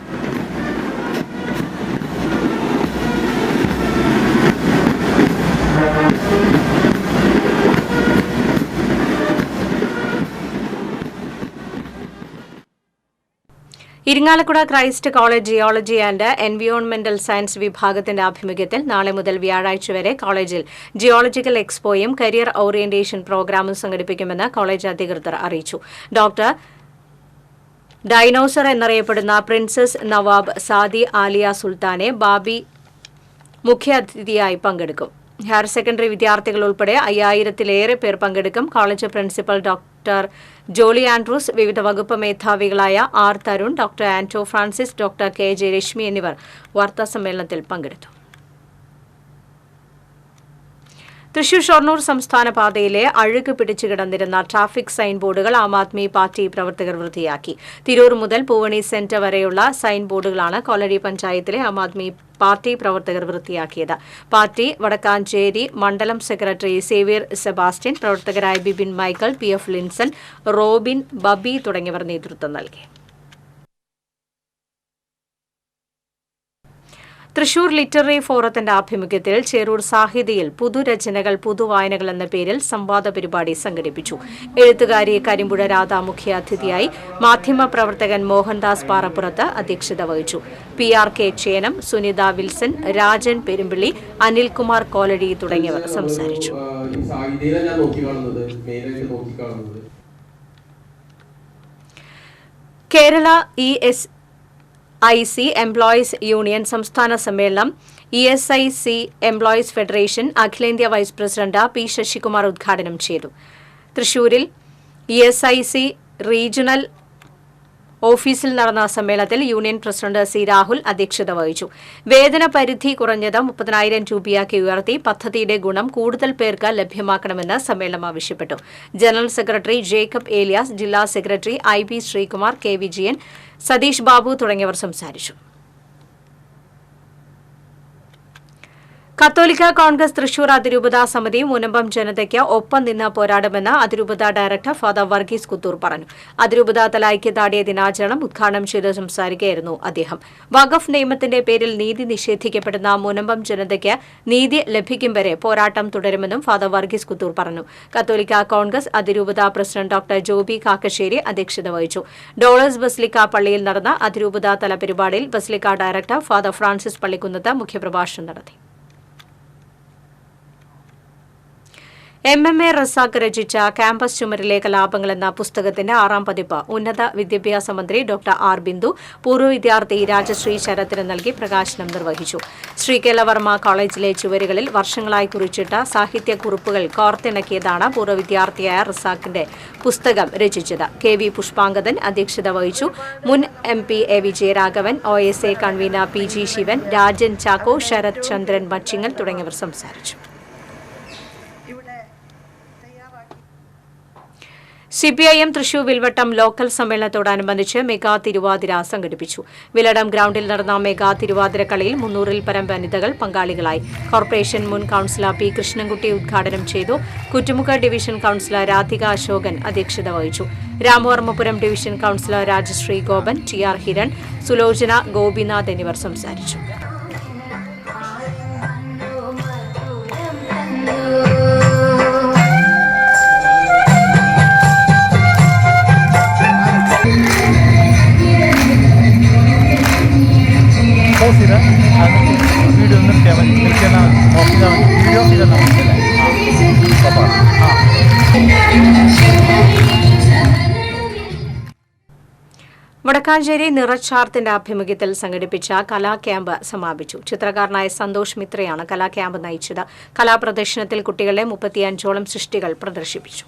Irinjalakuda Christ college geology and എൻവിയോൺമെന്റൽ സയൻസ് വിഭാഗത്തിന്റെ ആഭിമുഖ്യത്തിൽ നാളെ മുതൽ വ്യാഴാഴ്ച വരെ കോളേജിൽ ജിയോളജിക്കൽ എക്സ്പോയും കരിയർ ഓറിയന്റേഷൻ പ്രോഗ്രാമും സംഘടിപ്പിക്കുമെന്ന് കോളേജ് അധികൃതർ അറിയിച്ചു. ഡോക്ടർ ഡൈനോസർ എന്നറിയപ്പെടുന്ന പ്രിൻസസ് നവാബ് സാദി ആലിയ സുൽത്താനെ ബാബി മുഖ്യാതിഥിയായി പങ്കെടുക്കും. ഹയർ സെക്കൻഡറി വിദ്യാർത്ഥികൾ ഉൾപ്പെടെ 5000-ലേറെ പേർ പങ്കെടുക്കും. College principal doctor Jolly Andrews, വിവിധ വകുപ്പ് മേധാവികളായ R Tarun, doctor Anto Francis, doctor KJ Rashmi എന്നിവർ വാർത്താസമ്മേളനത്തിൽ പങ്കെടുത്തു. തൃശൂർ ഷൊർണൂർ സംസ്ഥാന പാതയിലെ അഴുക്ക് പിടിച്ചു കിടന്നിരുന്ന ട്രാഫിക് സൈൻ ബോർഡുകൾ ആം ആദ്മി പാർട്ടി പ്രവർത്തകർ വൃത്തിയാക്കി. തിരൂർ മുതൽ പൂവണി സെന്റർ വരെയുള്ള സൈൻ ബോർഡുകളാണ് കൊല്ലടി പഞ്ചായത്തിലെ ആം ആദ്മി പാർട്ടി പ്രവർത്തകർ വൃത്തിയാക്കിയത്. പാർട്ടി വടക്കാഞ്ചേരി മണ്ഡലം സെക്രട്ടറി സേവ്യർ സെബാസ്റ്റ്യൻ, പ്രവർത്തകരായ ബിബിൻ മൈക്കൽ, PF ലിൻസൺ, റോബിൻ, ബബി തുടങ്ങിയവർ നേതൃത്വം നൽകി. തൃശൂർ ലിറ്റററി ഫോറത്തിന്റെ ആഭിമുഖ്യത്തിൽ ചേരൂർ സാഹിതിയിൽ പുതുരചനകൾ പുതുവായനകൾ എന്ന പേരിൽ സംവാദ പരിപാടി സംഘടിപ്പിച്ചു. എഴുത്തുകാരി കരിമ്പുഴ രാധ മുഖ്യാതിഥിയായി. മാധ്യമപ്രവർത്തകൻ മോഹൻദാസ് പാറപ്പുറത്ത് അധ്യക്ഷത വഹിച്ചു. PRK ചേനം, സുനിത വിൽസൺ, രാജൻ പെരുമ്പിള്ളി, അനിൽകുമാർ കോലടി തുടങ്ങിയവർ സംസാരിച്ചു. കേരള ESIC എംപ്ലോയീസ് യൂണിയൻ സംസ്ഥാന സമ്മേളനം ESIC എംപ്ലോയീസ് ഫെഡറേഷൻ അഖിലേന്ത്യാ വൈസ് പ്രസിഡന്റ് P ശശികുമാർ ഉദ്ഘാടനം ചെയ്തു. തൃശൂരിൽ ESIC റീജിയണൽ ഓഫീസിൽ നടന്ന സമ്മേളനത്തിൽ യൂണിയൻ പ്രസിഡന്റ് C രാഹുൽ അധ്യക്ഷത വഹിച്ചു. വേതന പരിധി കുറഞ്ഞത് 30,000 രൂപയാക്കി ഉയർത്തി പദ്ധതിയുടെ ഗുണം കൂടുതൽ പേർക്ക് ലഭ്യമാക്കണമെന്ന് സമ്മേളനം ആവശ്യപ്പെട്ടു. ജനറൽ സെക്രട്ടറി ജേക്കബ് ഏലിയാസ്, ജില്ലാ secretary IB Sreekumar, K Vijayan, Satheesh Babu തുടങ്ങിയവർ സംസാരിച്ചു. കത്തോലിക്ക കോൺഗ്രസ് തൃശൂർ അതിരൂപതാ സമിതി മുനമ്പം ജനതയ്ക്ക് ഒപ്പം നിന്ന് പോരാടുമെന്ന് അതിരൂപതാ ഡയറക്ടർ ഫാദർ വർഗീസ് കുത്തൂർ പറഞ്ഞു. അതിരൂപതാതല ഐക്യദാർഢ്യ ദിനാചരണം ഉദ്ഘാടനം ചെയ്ത് സംസാരിക്കുകയായിരുന്നു അദ്ദേഹം. വഖഫ് നിയമത്തിന്റെ പേരിൽ നീതി നിഷേധിക്കപ്പെടുന്ന മുനമ്പം ജനതയ്ക്ക് നീതി ലഭിക്കും വരെ പോരാട്ടം തുടരുമെന്നും ഫാദർ വർഗീസ് കുത്തൂർ പറഞ്ഞു. കത്തോലിക്ക കോൺഗ്രസ് അതിരൂപതാ പ്രസിഡന്റ് ഡോക്ടർ ജോബി കാക്കശ്ശേരി അധ്യക്ഷത വഹിച്ചു. ഡോളേഴ്സ് ബസിലിക്ക പള്ളിയിൽ നടന്ന അതിരൂപതാതല പരിപാടിയിൽ basilica director father Francis Pallikkunnath മുഖ്യപ്രഭാഷണം നടത്തി. MMA റസാഖ് രചിച്ച ക്യാമ്പസ് ചുമരിലെ കലാപങ്ങൾ എന്ന പുസ്തകത്തിന്റെ 6ാം പതിപ്പ് ഉന്നത വിദ്യാഭ്യാസ മന്ത്രി ഡോക്ടർ ആർ ബിന്ദു പൂർവ്വ വിദ്യാർത്ഥി രാജശ്രീ ശരത്തിന് നൽകി പ്രകാശനം നിർവഹിച്ചു. ശ്രീകേലവർമ്മ കോളേജിലെ ചുവരുകളിൽ വർഷങ്ങളായി കുറിച്ചിട്ട സാഹിത്യക്കുറിപ്പുകൾ കോർത്തിണക്കിയതാണ് പൂർവ്വ വിദ്യാർത്ഥിയായ റസാഖിന്റെ പുസ്തകം രചിച്ചത്. KV പുഷ്പാങ്കദൻ അധ്യക്ഷത വഹിച്ചു. മുൻ MP A Vijayaraghavan, OSA convener PG Sivan, Rajan Chacko, Sarath Chandran Machingal തുടങ്ങിയവർ സംസാരിച്ചു. CPIM തൃശൂർ വിൽവട്ടം ലോക്കൽ സമ്മേളനത്തോടനുബന്ധിച്ച് മെഗാ തിരുവാതിര സംഘടിപ്പിച്ചു. വിലടം ഗ്രൌണ്ടിൽ നടന്ന മെഗാ തിരുവാതിര കളിയിൽ 300-ൽ പരം വനിതകൾ പങ്കാളികളായി. കോർപ്പറേഷൻ മുൻ കൌൺസിലർ P കൃഷ്ണൻകുട്ടി ഉദ്ഘാടനം ചെയ്തു. കുറ്റുമുക്ക് ഡിവിഷൻ കൌൺസിലർ രാധിക അശോകൻ അധ്യക്ഷത വഹിച്ചു. Ramavarmapuram division councillor Rajasree Gopan, TR Hiran, Sulochana, Gopinath എന്നിവർ സംസാരിച്ചു. വടക്കാഞ്ചേരി നിറച്ചാർത്തിന്റെ ആഭിമുഖ്യത്തിൽ സംഘടിപ്പിച്ച കലാ ക്യാമ്പ് സമാപിച്ചു. ചിത്രകാരനായ സന്തോഷ് മിത്രയാണ് കലാ ക്യാമ്പ് നയിച്ചത്. കലാപ്രദർശനത്തിൽ കുട്ടികളുടെ 35ഓളം സൃഷ്ടികൾ പ്രദർശിപ്പിച്ചു.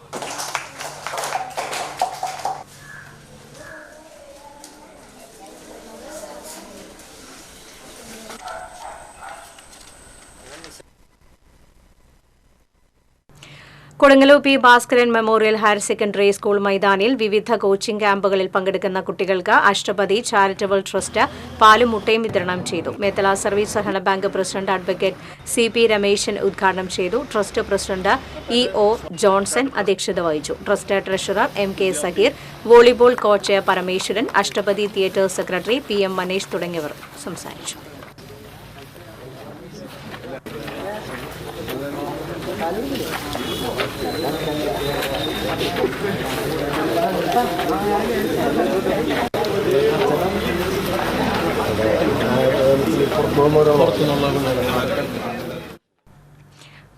Kodungallur P Bhaskaran memorial higher secondary school മൈതാനിയിൽ വിവിധ കോച്ചിംഗ് ക്യാമ്പുകളിൽ പങ്കെടുക്കുന്ന കുട്ടികൾക്ക് അഷ്ടപതി ചാരിറ്റബിൾ ട്രസ്റ്റ് പാലും മുട്ടയും വിതരണം ചെയ്തു. മേത്തല സർവീസ് സഹകരണ bank president advocate CP Rameshan ഉദ്ഘാടനം ചെയ്തു. ട്രസ്റ്റ് പ്രസിഡന്റ് EO ജോൺസൺ അധ്യക്ഷത വഹിച്ചു. Trust treasurer MK Saheer, volleyball coach Parameswaran, Ashtapathi theatre secretary PM Manesh തുടങ്ങിയവർ സംസാരിച്ചു.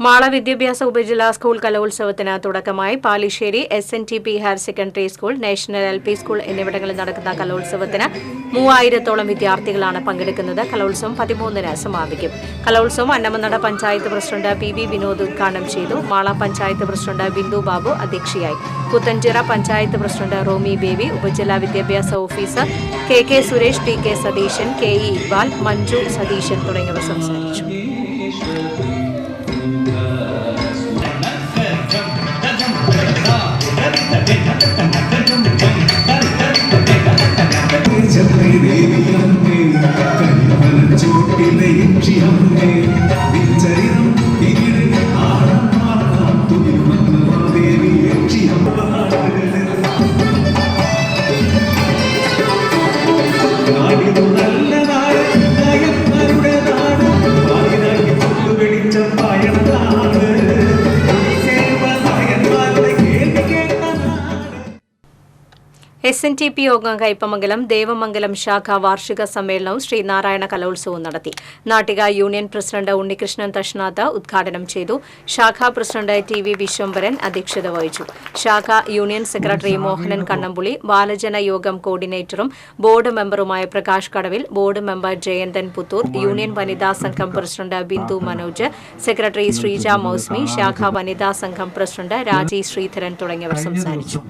മാള വിദ്യാഭ്യാസ ഉപജില്ലാ സ്കൂൾ കലോത്സവത്തിന് തുടക്കമായി. Palissery SNTP higher secondary school, national LP school എന്നിവിടങ്ങളിൽ നടക്കുന്ന കലോത്സവത്തിന് 3000-ഓളം വിദ്യാർത്ഥികളാണ് പങ്കെടുക്കുന്നത്. കലോത്സവം 13-ന് സമാപിക്കും. കലോത്സവം അന്നമനട പഞ്ചായത്ത് പ്രസിഡന്റ് PV വിനോദ് ഉദ്ഘാടനം ചെയ്തു. മാള പഞ്ചായത്ത് പ്രസിഡന്റ് ബിന്ദു ബാബു അധ്യക്ഷയായി. പുത്തൻചിറ പഞ്ചായത്ത് പ്രസിഡന്റ് റോമി ബേബി, ഉപജില്ലാ വിദ്യാഭ്യാസ officer KK Suresh, TK Satheesan, KE Iqbal, Manju Satheesan തുടങ്ങിയവർ സംസാരിച്ചു. SNTP യോഗം കയ്പമംഗലം ദേവമംഗലം ശാഖ വാർഷിക സമ്മേളനവും ശ്രീനാരായണ കലോത്സവവും നടത്തി. നാട്ടിക യൂണിയൻ പ്രസിഡന്റ് ഉണ്ണികൃഷ്ണൻ തഷ്നാഥ് ഉദ്ഘാടനം ചെയ്തു. ശാഖാ പ്രസിഡന്റ് TV വിശ്വംഭരൻ അധ്യക്ഷത വഹിച്ചു. ശാഖ യൂണിയൻ സെക്രട്ടറി മോഹനൻ കണ്ണമ്പുളി, ബാലജന യോഗം കോർഡിനേറ്ററും ബോർഡ് മെമ്പറുമായ പ്രകാശ് കടവിൽ, board member Jayanthan Puthur, union വനിതാ സംഘം പ്രസിഡന്റ് ബിന്ദു മനോജ്, സെക്രട്ടറി ശ്രീജ മൌസ്മി, ശാഖ വനിതാ സംഘം പ്രസിഡന്റ് രാജി ശ്രീധരൻ തുടങ്ങിയവർ സംസാരിച്ചു.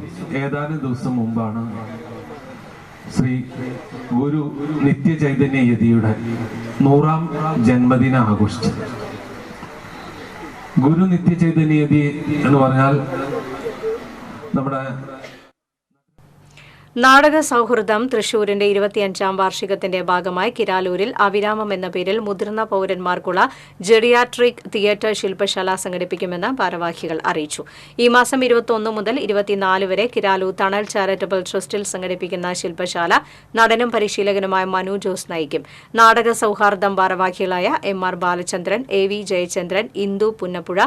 ഏതാനും ദിവസം മുമ്പാണ് ശ്രീ ഗുരു നിത്യചൈതന്യയതിയുടെ 100ാം ജന്മദിനം ആഘോഷിച്ചത്. ഗുരു നിത്യചൈതന്യയതി എന്ന് പറഞ്ഞാൽ നമ്മുടെ നാടക സൗഹൃദം തൃശൂരിന്റെ 25ാം വാർഷികത്തിന്റെ ഭാഗമായി കിരാലൂരിൽ അവിരാമം എന്ന പേരിൽ മുതിർന്ന പൌരന്മാർക്കുള്ള ജെറിയാട്രിക് തിയേറ്റർ ശില്പശാല സംഘടിപ്പിക്കുമെന്ന് ഭാരവാഹികൾ അറിയിച്ചു. ഈ മാസം 21 മുതൽ 24 വരെ കിരാലൂർ തണൽ ചാരിറ്റബിൾ ട്രസ്റ്റിൽ സംഘടിപ്പിക്കുന്ന ശില്പശാല നടനും പരിശീലകനുമായ മനു ജോസ് നയിക്കും. നാടക സൗഹാർദ്ദം ഭാരവാഹികളായ MR Balachandran, AV Jayachandran, Indu Punnappuzha,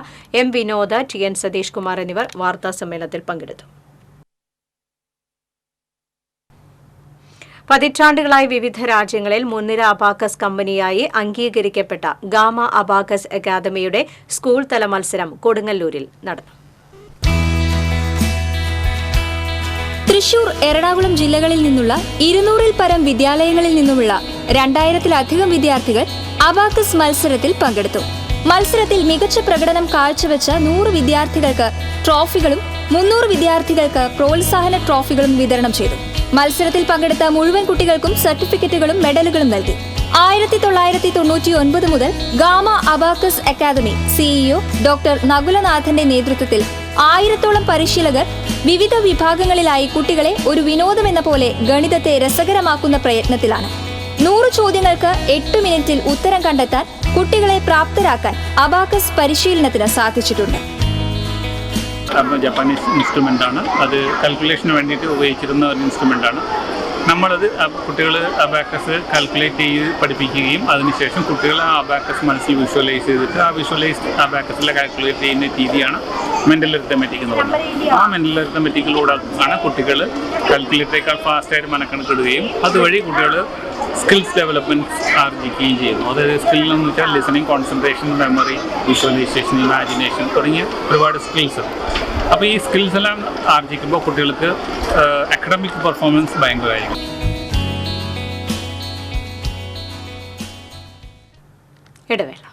M Vinod, TN Satheesh Kumar എന്നിവർ വാർത്താസമ്മേളനത്തിൽ പങ്കെടുത്തു. പതിറ്റാണ്ടുകളായി വിവിധ രാജ്യങ്ങളിൽ മുൻനിര അബാക്കസ് കമ്പനിയായി അംഗീകരിക്കപ്പെട്ട ഗാമ അബാക്കസ് അക്കാദമിയുടെ സ്കൂൾ തല മത്സരം കൊടുങ്ങല്ലൂരിൽ നടന്നു. തൃശൂർ, എറണാകുളം ജില്ലകളിൽ നിന്നുള്ള 200-ൽ പരം വിദ്യാലയങ്ങളിൽ നിന്നുമുള്ള 2000-ലധികം വിദ്യാർത്ഥികൾ അബാക്കസ് മത്സരത്തിൽ പങ്കെടുത്തു. മത്സരത്തിൽ മികച്ച പ്രകടനം കാഴ്ചവെച്ച 100 വിദ്യാർത്ഥികൾക്ക് ട്രോഫികളും 300 വിദ്യാർത്ഥികൾക്ക് പ്രോത്സാഹന ട്രോഫികളും വിതരണം ചെയ്തു. മത്സരത്തിൽ പങ്കെടുത്ത മുഴുവൻ കുട്ടികൾക്കും സർട്ടിഫിക്കറ്റുകളും മെഡലുകളും നൽകി. 1999 മുതൽ Gama abacus academy CEO doctor നകുലനാഥന്റെ നേതൃത്വത്തിൽ 1000-ഓളം പരിശീലകർ വിവിധ വിഭാഗങ്ങളിലായി കുട്ടികളെ ഒരു വിനോദമെന്ന പോലെ ഗണിതത്തെ രസകരമാക്കുന്ന പ്രയത്നത്തിലാണ്. 100 ചോദ്യങ്ങൾക്ക് 8 മിനിറ്റിൽ ഉത്തരം കണ്ടെത്താൻ കുട്ടികളെ പ്രാപ്തരാക്കാൻ അബാക്കസ് പരിശീലനത്തിന് സാധിച്ചിട്ടുണ്ട്. ജപ്പാനീസ് ഇൻസ്ട്രുമെൻ്റാണ്. അത് കാൽക്കുലേഷന് വേണ്ടിയിട്ട് ഉപയോഗിച്ചിരുന്ന ഒരു ഇൻസ്ട്രുമെൻ്റാണ്. നമ്മളത് കുട്ടികൾ അബാക്കസ് കാൽക്കുലേറ്റ് ചെയ്ത് പഠിപ്പിക്കുകയും അതിനുശേഷം കുട്ടികൾ ആ അബാക്കസ് മനസ്സിൽ വിഷ്വലൈസ് ചെയ്തിട്ട് ആ വിഷ്വലൈസ്ഡ് അബാക്കസിലെ കാൽക്കുലേറ്റ് ചെയ്യുന്ന രീതിയാണ് മെൻ്റൽ അരിത്തമെറ്റിക് എന്ന് പറയുന്നത്. ആ മെൻ്റൽ അരിത്തമെറ്റിക്കിലൂടെ ആണ് കുട്ടികൾ കാൽക്കുലേറ്ററേക്കാൾ ഫാസ്റ്റായിട്ട് മനക്കണക്കിടുകയും അതുവഴി കുട്ടികൾ സ്കിൽസ് ഡെവലപ്മെൻറ്റ് ആർജിക്കുകയും ചെയ്യുന്നു. അതായത് സ്കിൽ എന്ന് വെച്ചാൽ listening, concentration, memory, visualisation, imagination തുടങ്ങിയ ഒരുപാട് സ്കിൽസ്. അപ്പോൾ ഈ സ്കിൽസ് എല്ലാം ആർജിക്കുമ്പോൾ കുട്ടികൾക്ക് അക്കാഡമിക് പെർഫോമൻസ് ഭയങ്കരമായിരിക്കും. ഇടവേള.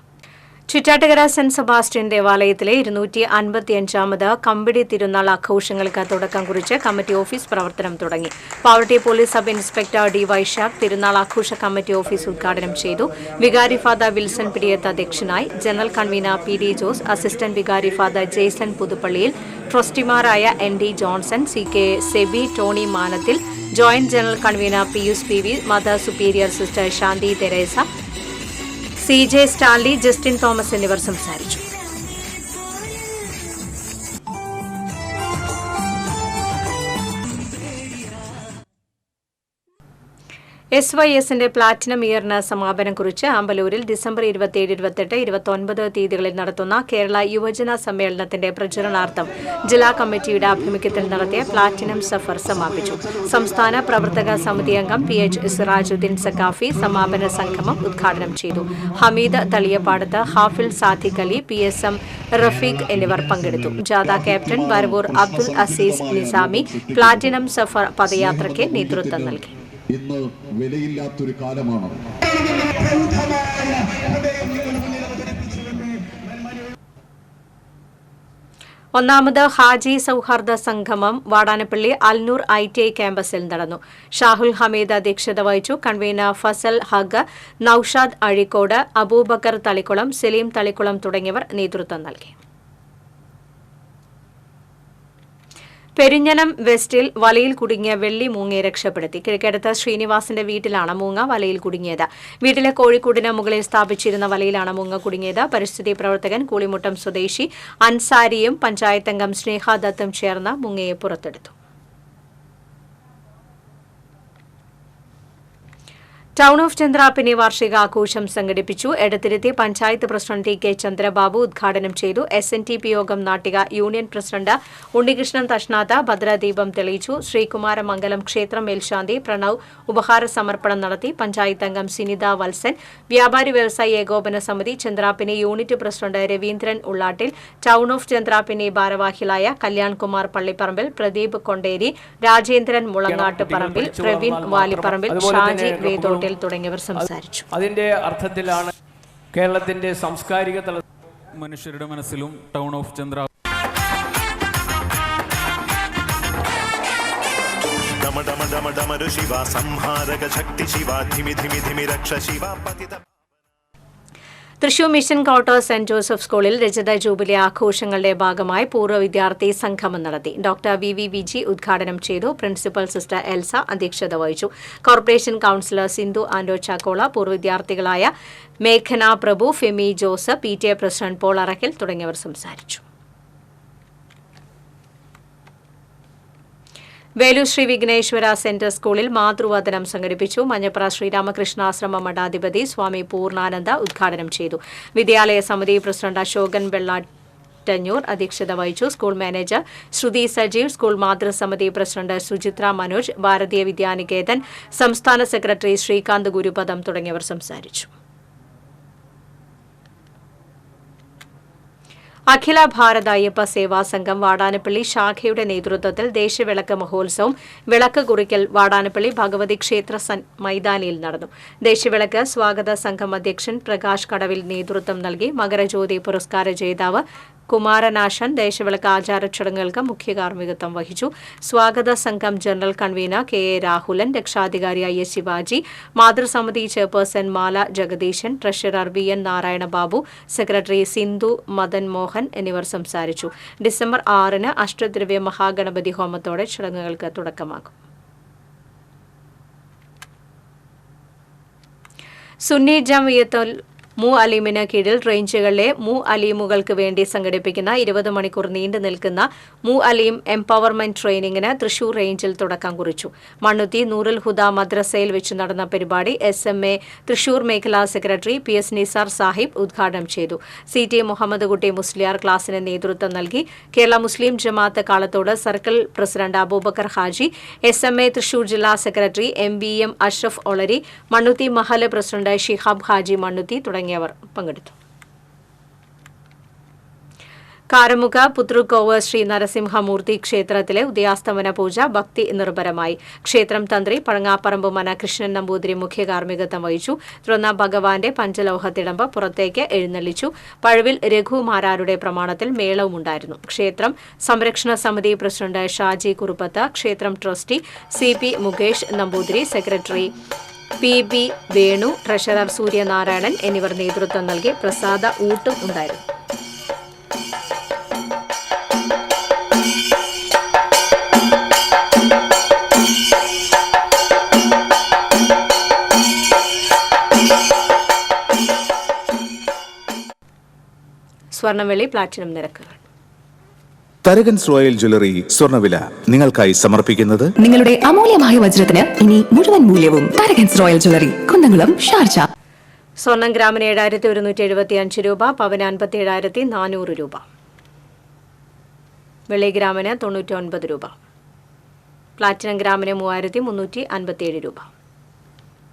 ചുറ്റാട്ടുകര സെന്റ് സെബാസ്റ്റ്യൻ ദേവാലയത്തിലെ 255ാമത് കമ്പിടി തിരുനാൾ ആഘോഷങ്ങൾക്ക് തുടക്കം കുറിച്ച് കമ്മിറ്റി ഓഫീസ് പ്രവർത്തനം തുടങ്ങി. Pavaratty police sub inspector D. Vaishakh തിരുനാൾ ആഘോഷ കമ്മിറ്റി ഓഫീസ് ഉദ്ഘാടനം ചെയ്തു. വികാരി ഫാദർ വിൽസൺ പിടിയത്ത് അധ്യക്ഷനായി. General convener PD Jose, assistant വികാരി ഫാദർ ജെയ്സൺ പുതുപ്പള്ളിയിൽ, ട്രസ്റ്റിമാരായ ND Johnson, CK Sebi, Tony മാനത്തിൽ, joint general convener Pius PV, mother superior sister Shanthi Teresa, CJ Stanley, Justin Thomas എന്നിവർ സംസാരിച്ചു. SYSന്റെ പ്ലാറ്റിനം ഇയറിന് സമാപനം കുറിച്ച് ആമ്പലൂരിൽ ഡിസംബർ 27, 28, 29 തീയതികളിൽ നടത്തുന്ന കേരള യുവജന സമ്മേളനത്തിന്റെ പ്രചരണാർത്ഥം ജില്ലാ കമ്മിറ്റിയുടെ ആഭിമുഖ്യത്തിൽ നടത്തിയ പ്ലാറ്റിനം സഫർ സമാപിച്ചു. സംസ്ഥാന പ്രവർത്തക സമിതി അംഗം PH സിറാജുദ്ദീൻ സഖാഫി സമാപന സംഗമം ഉദ്ഘാടനം ചെയ്തു. ഹമീദ് തളിയപ്പാടത്ത്, ഹാഫിൽ സാദിഖ് അലി, PSM റഫീഖ് എന്നിവർ പങ്കെടുത്തു. ജാഥ ക്യാപ്റ്റൻ വരവൂർ അബ്ദുൽ അസീസ് നിസാമി പ്ലാറ്റിനം സഫർ പദയാത്രയ്ക്ക് നേതൃത്വം നൽകി. ഇന്ന് വിലയില്ലാത്തൊരു കാലമാണ്. ഒന്നാമത് ഹാജി സൗഹാർദ്ദ സംഗമം വാടാനപ്പള്ളി അൽനൂർ ITI ക്യാമ്പസിൽ നടന്നു. ഷാഹുൽ ഹമീദ് അധ്യക്ഷത വഹിച്ചു. കൺവീനർ ഫസൽ ഹഗ്, നൌഷാദ് അഴീക്കോട്, അബൂബക്കർ തളിക്കുളം, സലീം തളിക്കുളം തുടങ്ങിയവർ നേതൃത്വം നൽകി. പെരിഞ്ഞനം വെസ്റ്റിൽ വലയിൽ കുടുങ്ങിയ വെള്ളി മൂങ്ങയെ രക്ഷപ്പെടുത്തി. കിഴക്കേടത്ത് ശ്രീനിവാസിന്റെ വീട്ടിലാണ് മൂങ്ങ വലയിൽ കുടുങ്ങിയത്. വീട്ടിലെ കോഴിക്കൂടിന് മുകളിൽ സ്ഥാപിച്ചിരുന്ന വലയിലാണ് മൂങ്ങ കുടുങ്ങിയത്. പരിസ്ഥിതി പ്രവർത്തകൻ കൂളിമുട്ടം സ്വദേശി അൻസാരിയും പഞ്ചായത്ത് അംഗം സ്നേഹ ദത്തും ചേർന്ന് മൂങ്ങയെ പുറത്തെടുത്തു. ടൗൺ ഓഫ് ചന്ദ്രാപ്പിനി വാർഷികാഘോഷം സംഘടിപ്പിച്ചു. എടത്തിരുത്തി പഞ്ചായത്ത് പ്രസിഡന്റ് TK ചന്ദ്രബാബു ഉദ്ഘാടനം ചെയ്തു. SNTP യോഗം നാട്ടിക യൂണിയൻ പ്രസിഡന്റ് ഉണ്ണികൃഷ്ണൻ തഷ്നാഥ ഭദ്രദീപം തെളിയിച്ചു. ശ്രീകുമാരമംഗലം ക്ഷേത്രം മേൽശാന്തി പ്രണവ് ഉപഹാര സമർപ്പണം നടത്തി. പഞ്ചായത്ത് അംഗം സിനിത വത്സൻ, വ്യാപാരി വ്യവസായി ഏകോപന സമിതി ചന്ദ്രാപ്പിനി യൂണിറ്റ് പ്രസിഡന്റ് രവീന്ദ്രൻ ഉള്ളാട്ടിൽ, ടൗൺ ഓഫ് ചന്ദ്രാപ്പിനി ഭാരവാഹികളായ കല്യാൺകുമാർ പള്ളിപ്പറമ്പിൽ, പ്രദീപ് കൊണ്ടേരി, രാജേന്ദ്രൻ മുളങ്ങാട്ട് പറമ്പിൽ, പ്രവീൺ വാലിപ്പറമ്പിൽ, ഷാജി വേദോട്ട് തുടങ്ങിയവർ സംസാരിച്ചു. അതിന്റെ അർത്ഥത്തിലാണ് കേരളത്തിന്റെ സാംസ്കാരിക തല മനുഷ്യരുടെ മനസ്സിലും town of Chandra Thrissur mission quarters saint Joseph സ്കൂളിൽ രജത ജൂബിലി ആഘോഷങ്ങളുടെ ഭാഗമായി പൂർവ്വ വിദ്യാർത്ഥി സംഗമം നടത്തി. Doctor V V. ഉദ്ഘാടനം ചെയ്തു. പ്രിൻസിപ്പൽ സിസ്റ്റർ എൽസ അധ്യക്ഷത വഹിച്ചു. കോർപ്പറേഷൻ കൌൺസിലർ സിന്ധു ആൻഡോ ചാക്കോള, പൂർവ്വ വിദ്യാർത്ഥികളായ മേഘന Prabhu, Femi Joseph, PTA president Paul Arakkal തുടങ്ങിയവർ സംസാരിച്ചു. വേലൂർ ശ്രീ വിഘ്നേശ്വര സെന്റർ സ്കൂളിൽ മാതൃവന്ദനം സംഘടിപ്പിച്ചു. മഞ്ഞപ്ര ശ്രീരാമകൃഷ്ണാശ്രമ മഠാധിപതി സ്വാമി പൂർണ്ണാനന്ദ ഉദ്ഘാടനം ചെയ്തു. വിദ്യാലയ സമിതി പ്രസിഡന്റ് അശോകൻ വെള്ളാട്ടഞ്ഞൂർ അധ്യക്ഷത വഹിച്ചു. സ്കൂൾ മാനേജർ ശ്രുതി സജീവ്, സ്കൂൾ മാതൃസമിതി പ്രസിഡന്റ് സുചിത്ര മനോജ്, ഭാരതീയ വിദ്യാനികേതൻ സംസ്ഥാന സെക്രട്ടറി ശ്രീകാന്ത് ഗുരുപദം തുടങ്ങിയവർ സംസാരിച്ചു. അഖില ഭാരത അയ്യപ്പ സേവാ സംഘം വാടാനപ്പള്ളി ശാഖയുടെ നേതൃത്വത്തിൽ ദേശവിളക്ക് മഹോത്സവം വിളക്ക് കുറിക്കൽ വാടാനപ്പള്ളി ഭഗവതി ക്ഷേത്ര മൈതാനിയിൽ നടന്നു. ദേശവിളക്ക് സ്വാഗത സംഘം അധ്യക്ഷൻ പ്രകാശ് കടവിൽ നേതൃത്വം നൽകി. മകരജ്യോതി പുരസ്കാര ജേതാവ് കുമാരനാശൻ ദേശവിളക്ക് ആചാര ചടങ്ങുകൾക്ക് മുഖ്യ കാർമ്മികത്വം വഹിച്ചു. സ്വാഗത സംഘം ജനറൽ കൺവീനർ KA രാഹുലൻ, രക്ഷാധികാരി IS ശിവാജി, മാതൃസമിതി chairperson Mala Jagadeeshan, treasurer VN Narayana Babu, secretary Sindhu Madan Mohan എന്നിവർ സംസാരിച്ചു. ഡിസംബർ 6-ന് അഷ്ടദ്രവ്യ മഹാഗണപതി ഹോമത്തോടെ ചടങ്ങുകൾക്ക് തുടക്കമാകും. സുന്നി ജംഇയ്യത്തുൽ അലീമിന് കീഴിൽ റേഞ്ചുകളിലെ അലീമുകൾക്ക് വേണ്ടി സംഘടിപ്പിക്കുന്ന 20 മണിക്കൂർ നീണ്ടു നിൽക്കുന്ന അലീം എംപവർമെന്റ് ട്രെയിനിങ്ങിന് തൃശൂർ റേഞ്ചിൽ തുടക്കം കുറിച്ചു. മണ്ണുത്തി നൂറുൽ ഹുദ മദ്രസയിൽ വെച്ച് നടന്ന പരിപാടി SMA തൃശൂർ മേഖലാ സെക്രട്ടറി PS നിസാർ സാഹിബ് ഉദ്ഘാടനം ചെയ്തു. CT മുഹമ്മദ് കുട്ടി മുസ്ലിയാർ ക്ലാസിന് നേതൃത്വം നൽകി. Kerala Muslim Jamaat Kalathode circle president Aboobacker Haji, SMA Thrissur ജില്ലാ secretary MBM Ashraf Olari, Mannuthy Mahal president Shihab Haji Mannuthy തുടങ്ങിയവർ പങ്കെടുത്തു. കാരമുഖ പുത്രൂക്കോവ് ശ്രീ നരസിംഹമൂർത്തി ക്ഷേത്രത്തിലെ ഉദയാസ്തമന പൂജ ഭക്തി നിർഭരമായി. ക്ഷേത്രം തന്ത്രി പഴങ്ങാപ്പറമ്പ് മന കൃഷ്ണൻ നമ്പൂതിരി മുഖ്യ കാർമ്മികത്വം വഹിച്ചു. തുടർന്ന് ഭഗവാന്റെ പഞ്ചലോഹത്തിടമ്പ് പുറത്തേക്ക് എഴുന്നള്ളിച്ചു. പഴുവിൽ രഘുമാരാരുടെ പ്രമാണത്തിൽ മേളവുമുണ്ടായിരുന്നു. ക്ഷേത്രം സംരക്ഷണ സമിതി പ്രസിഡന്റ് ഷാജി കുറുപ്പത്ത്, ക്ഷേത്രം trustee CP Mukesh Namboothiri, secretary PB Venu, treasurer Suryanarayanan എന്നിവർ നേതൃത്വം നൽകി. പ്രസാദ ഊട്ടും ഉണ്ടായിരുന്നു. സ്വർണ്ണവെള്ളി പ്ലാറ്റിനം നിരക്കുകൾ. തരകൻസ് റോയൽ ജ്വല്ലറി സ്വർണ്ണവില നിങ്ങൾക്കായി സമർപ്പിക്കുന്നത് നിങ്ങളുടെ അമൂല്യമായ വജ്രത്തിന് ഇനി മുഴുവൻ മൂല്യവും Tharakans royal jewellery, Kunnamkulam, Sharjah. സ്വർണം ഗ്രാമിന് 7,175 രൂപ, പവന് 57,400 രൂപ, വെള്ളി ഗ്രാമിന് 99 രൂപ, പ്ലാറ്റിനം ഗ്രാമിന് 3,357 രൂപ.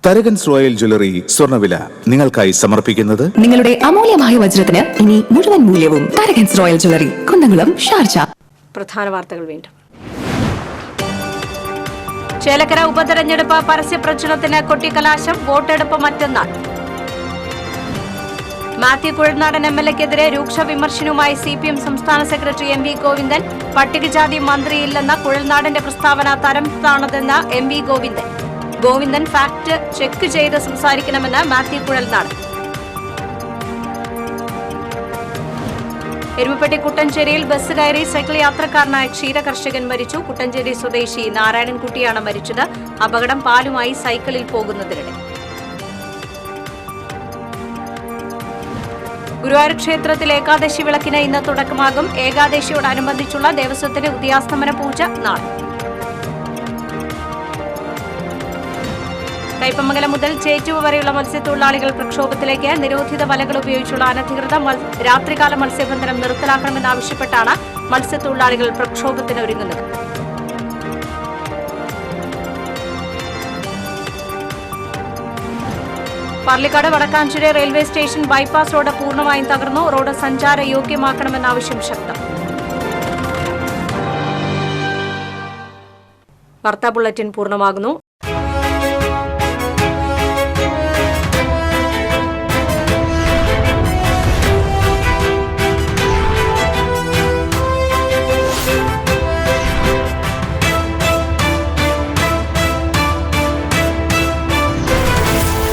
തരകൻസ് റോയൽ ജ്വല്ലറി സ്വർണ്ണവില നിങ്ങൾക്കായി സമർപ്പിക്കുന്നത് നിങ്ങളുടെ അമൂല്യമായ വജ്രത്തിന് ഇനി മുഴുവൻ മൂല്യവും Tharakans royal jewellery, Kunnamkulam, Sharjah. പ്രധാന വാർത്തകൾ വീണ്ടും. ചേലക്കര ഉപതെരഞ്ഞെടുപ്പ് പരസ്യപ്രചരണത്തിന് കൊട്ടിക്കലാശം. വോട്ടെടുപ്പ് മറ്റന്നാൾ. മാത്യു കുഴൽനാടൻ MLA-ക്കെതിരെ രൂക്ഷ വിമർശനവുമായി CPM സംസ്ഥാന സെക്രട്ടറി MV ഗോവിന്ദൻ. പട്ടികജാതി മന്ത്രിയില്ലെന്ന കുഴൽനാടന്റെ പ്രസ്താവന തരം താണതെന്ന് MV ഗോവിന്ദൻ ഫാക്ട് ചെക്ക് ചെയ്ത് സംസാരിക്കണമെന്ന് മാത്യു കുഴൽനാടൻ. എരുമപ്പെട്ടി കുട്ടഞ്ചേരിയിൽ ബസ് കയറി സൈക്കിൾ യാത്രക്കാരനായ ക്ഷീരകർഷകൻ മരിച്ചു. കുട്ടഞ്ചേരി സ്വദേശി നാരായണൻകുട്ടിയാണ് മരിച്ചത്. അപകടം പാലുമായി സൈക്കിളിൽ പോകുന്നതിനിടെ. ഗുരുവായൂർ ക്ഷേത്രത്തിൽ ഏകാദശി വിളക്കിന് ഇന്ന് തുടക്കമാകും. ഏകാദശിയോടനുബന്ധിച്ചുള്ള ദേവസ്വത്തിന്റെ ഉദയാസ്തമന പൂജ നാളെ. കയ്പമംഗലം മുതൽ ചേറ്റുവ വരെയുള്ള മത്സ്യത്തൊഴിലാളികൾ പ്രക്ഷോഭത്തിലേക്ക്. നിരോധിത വലകൾ ഉപയോഗിച്ചുള്ള അനധികൃത രാത്രികാല മത്സ്യബന്ധനം നിർത്തലാക്കണമെന്നാവശ്യപ്പെട്ടാണ് മത്സ്യത്തൊഴിലാളികൾ പ്രക്ഷോഭത്തിന് ഒരുങ്ങുന്നത്. Parlikad Vadakkanchery railway station bypass road പൂർണ്ണമായും തകർന്നു. റോഡ് സഞ്ചാര യോഗ്യമാക്കണമെന്ന ആവശ്യം ശക്തം. വാർത്താ ബുള്ളറ്റിൻ പൂർണ്ണമാകുന്നു.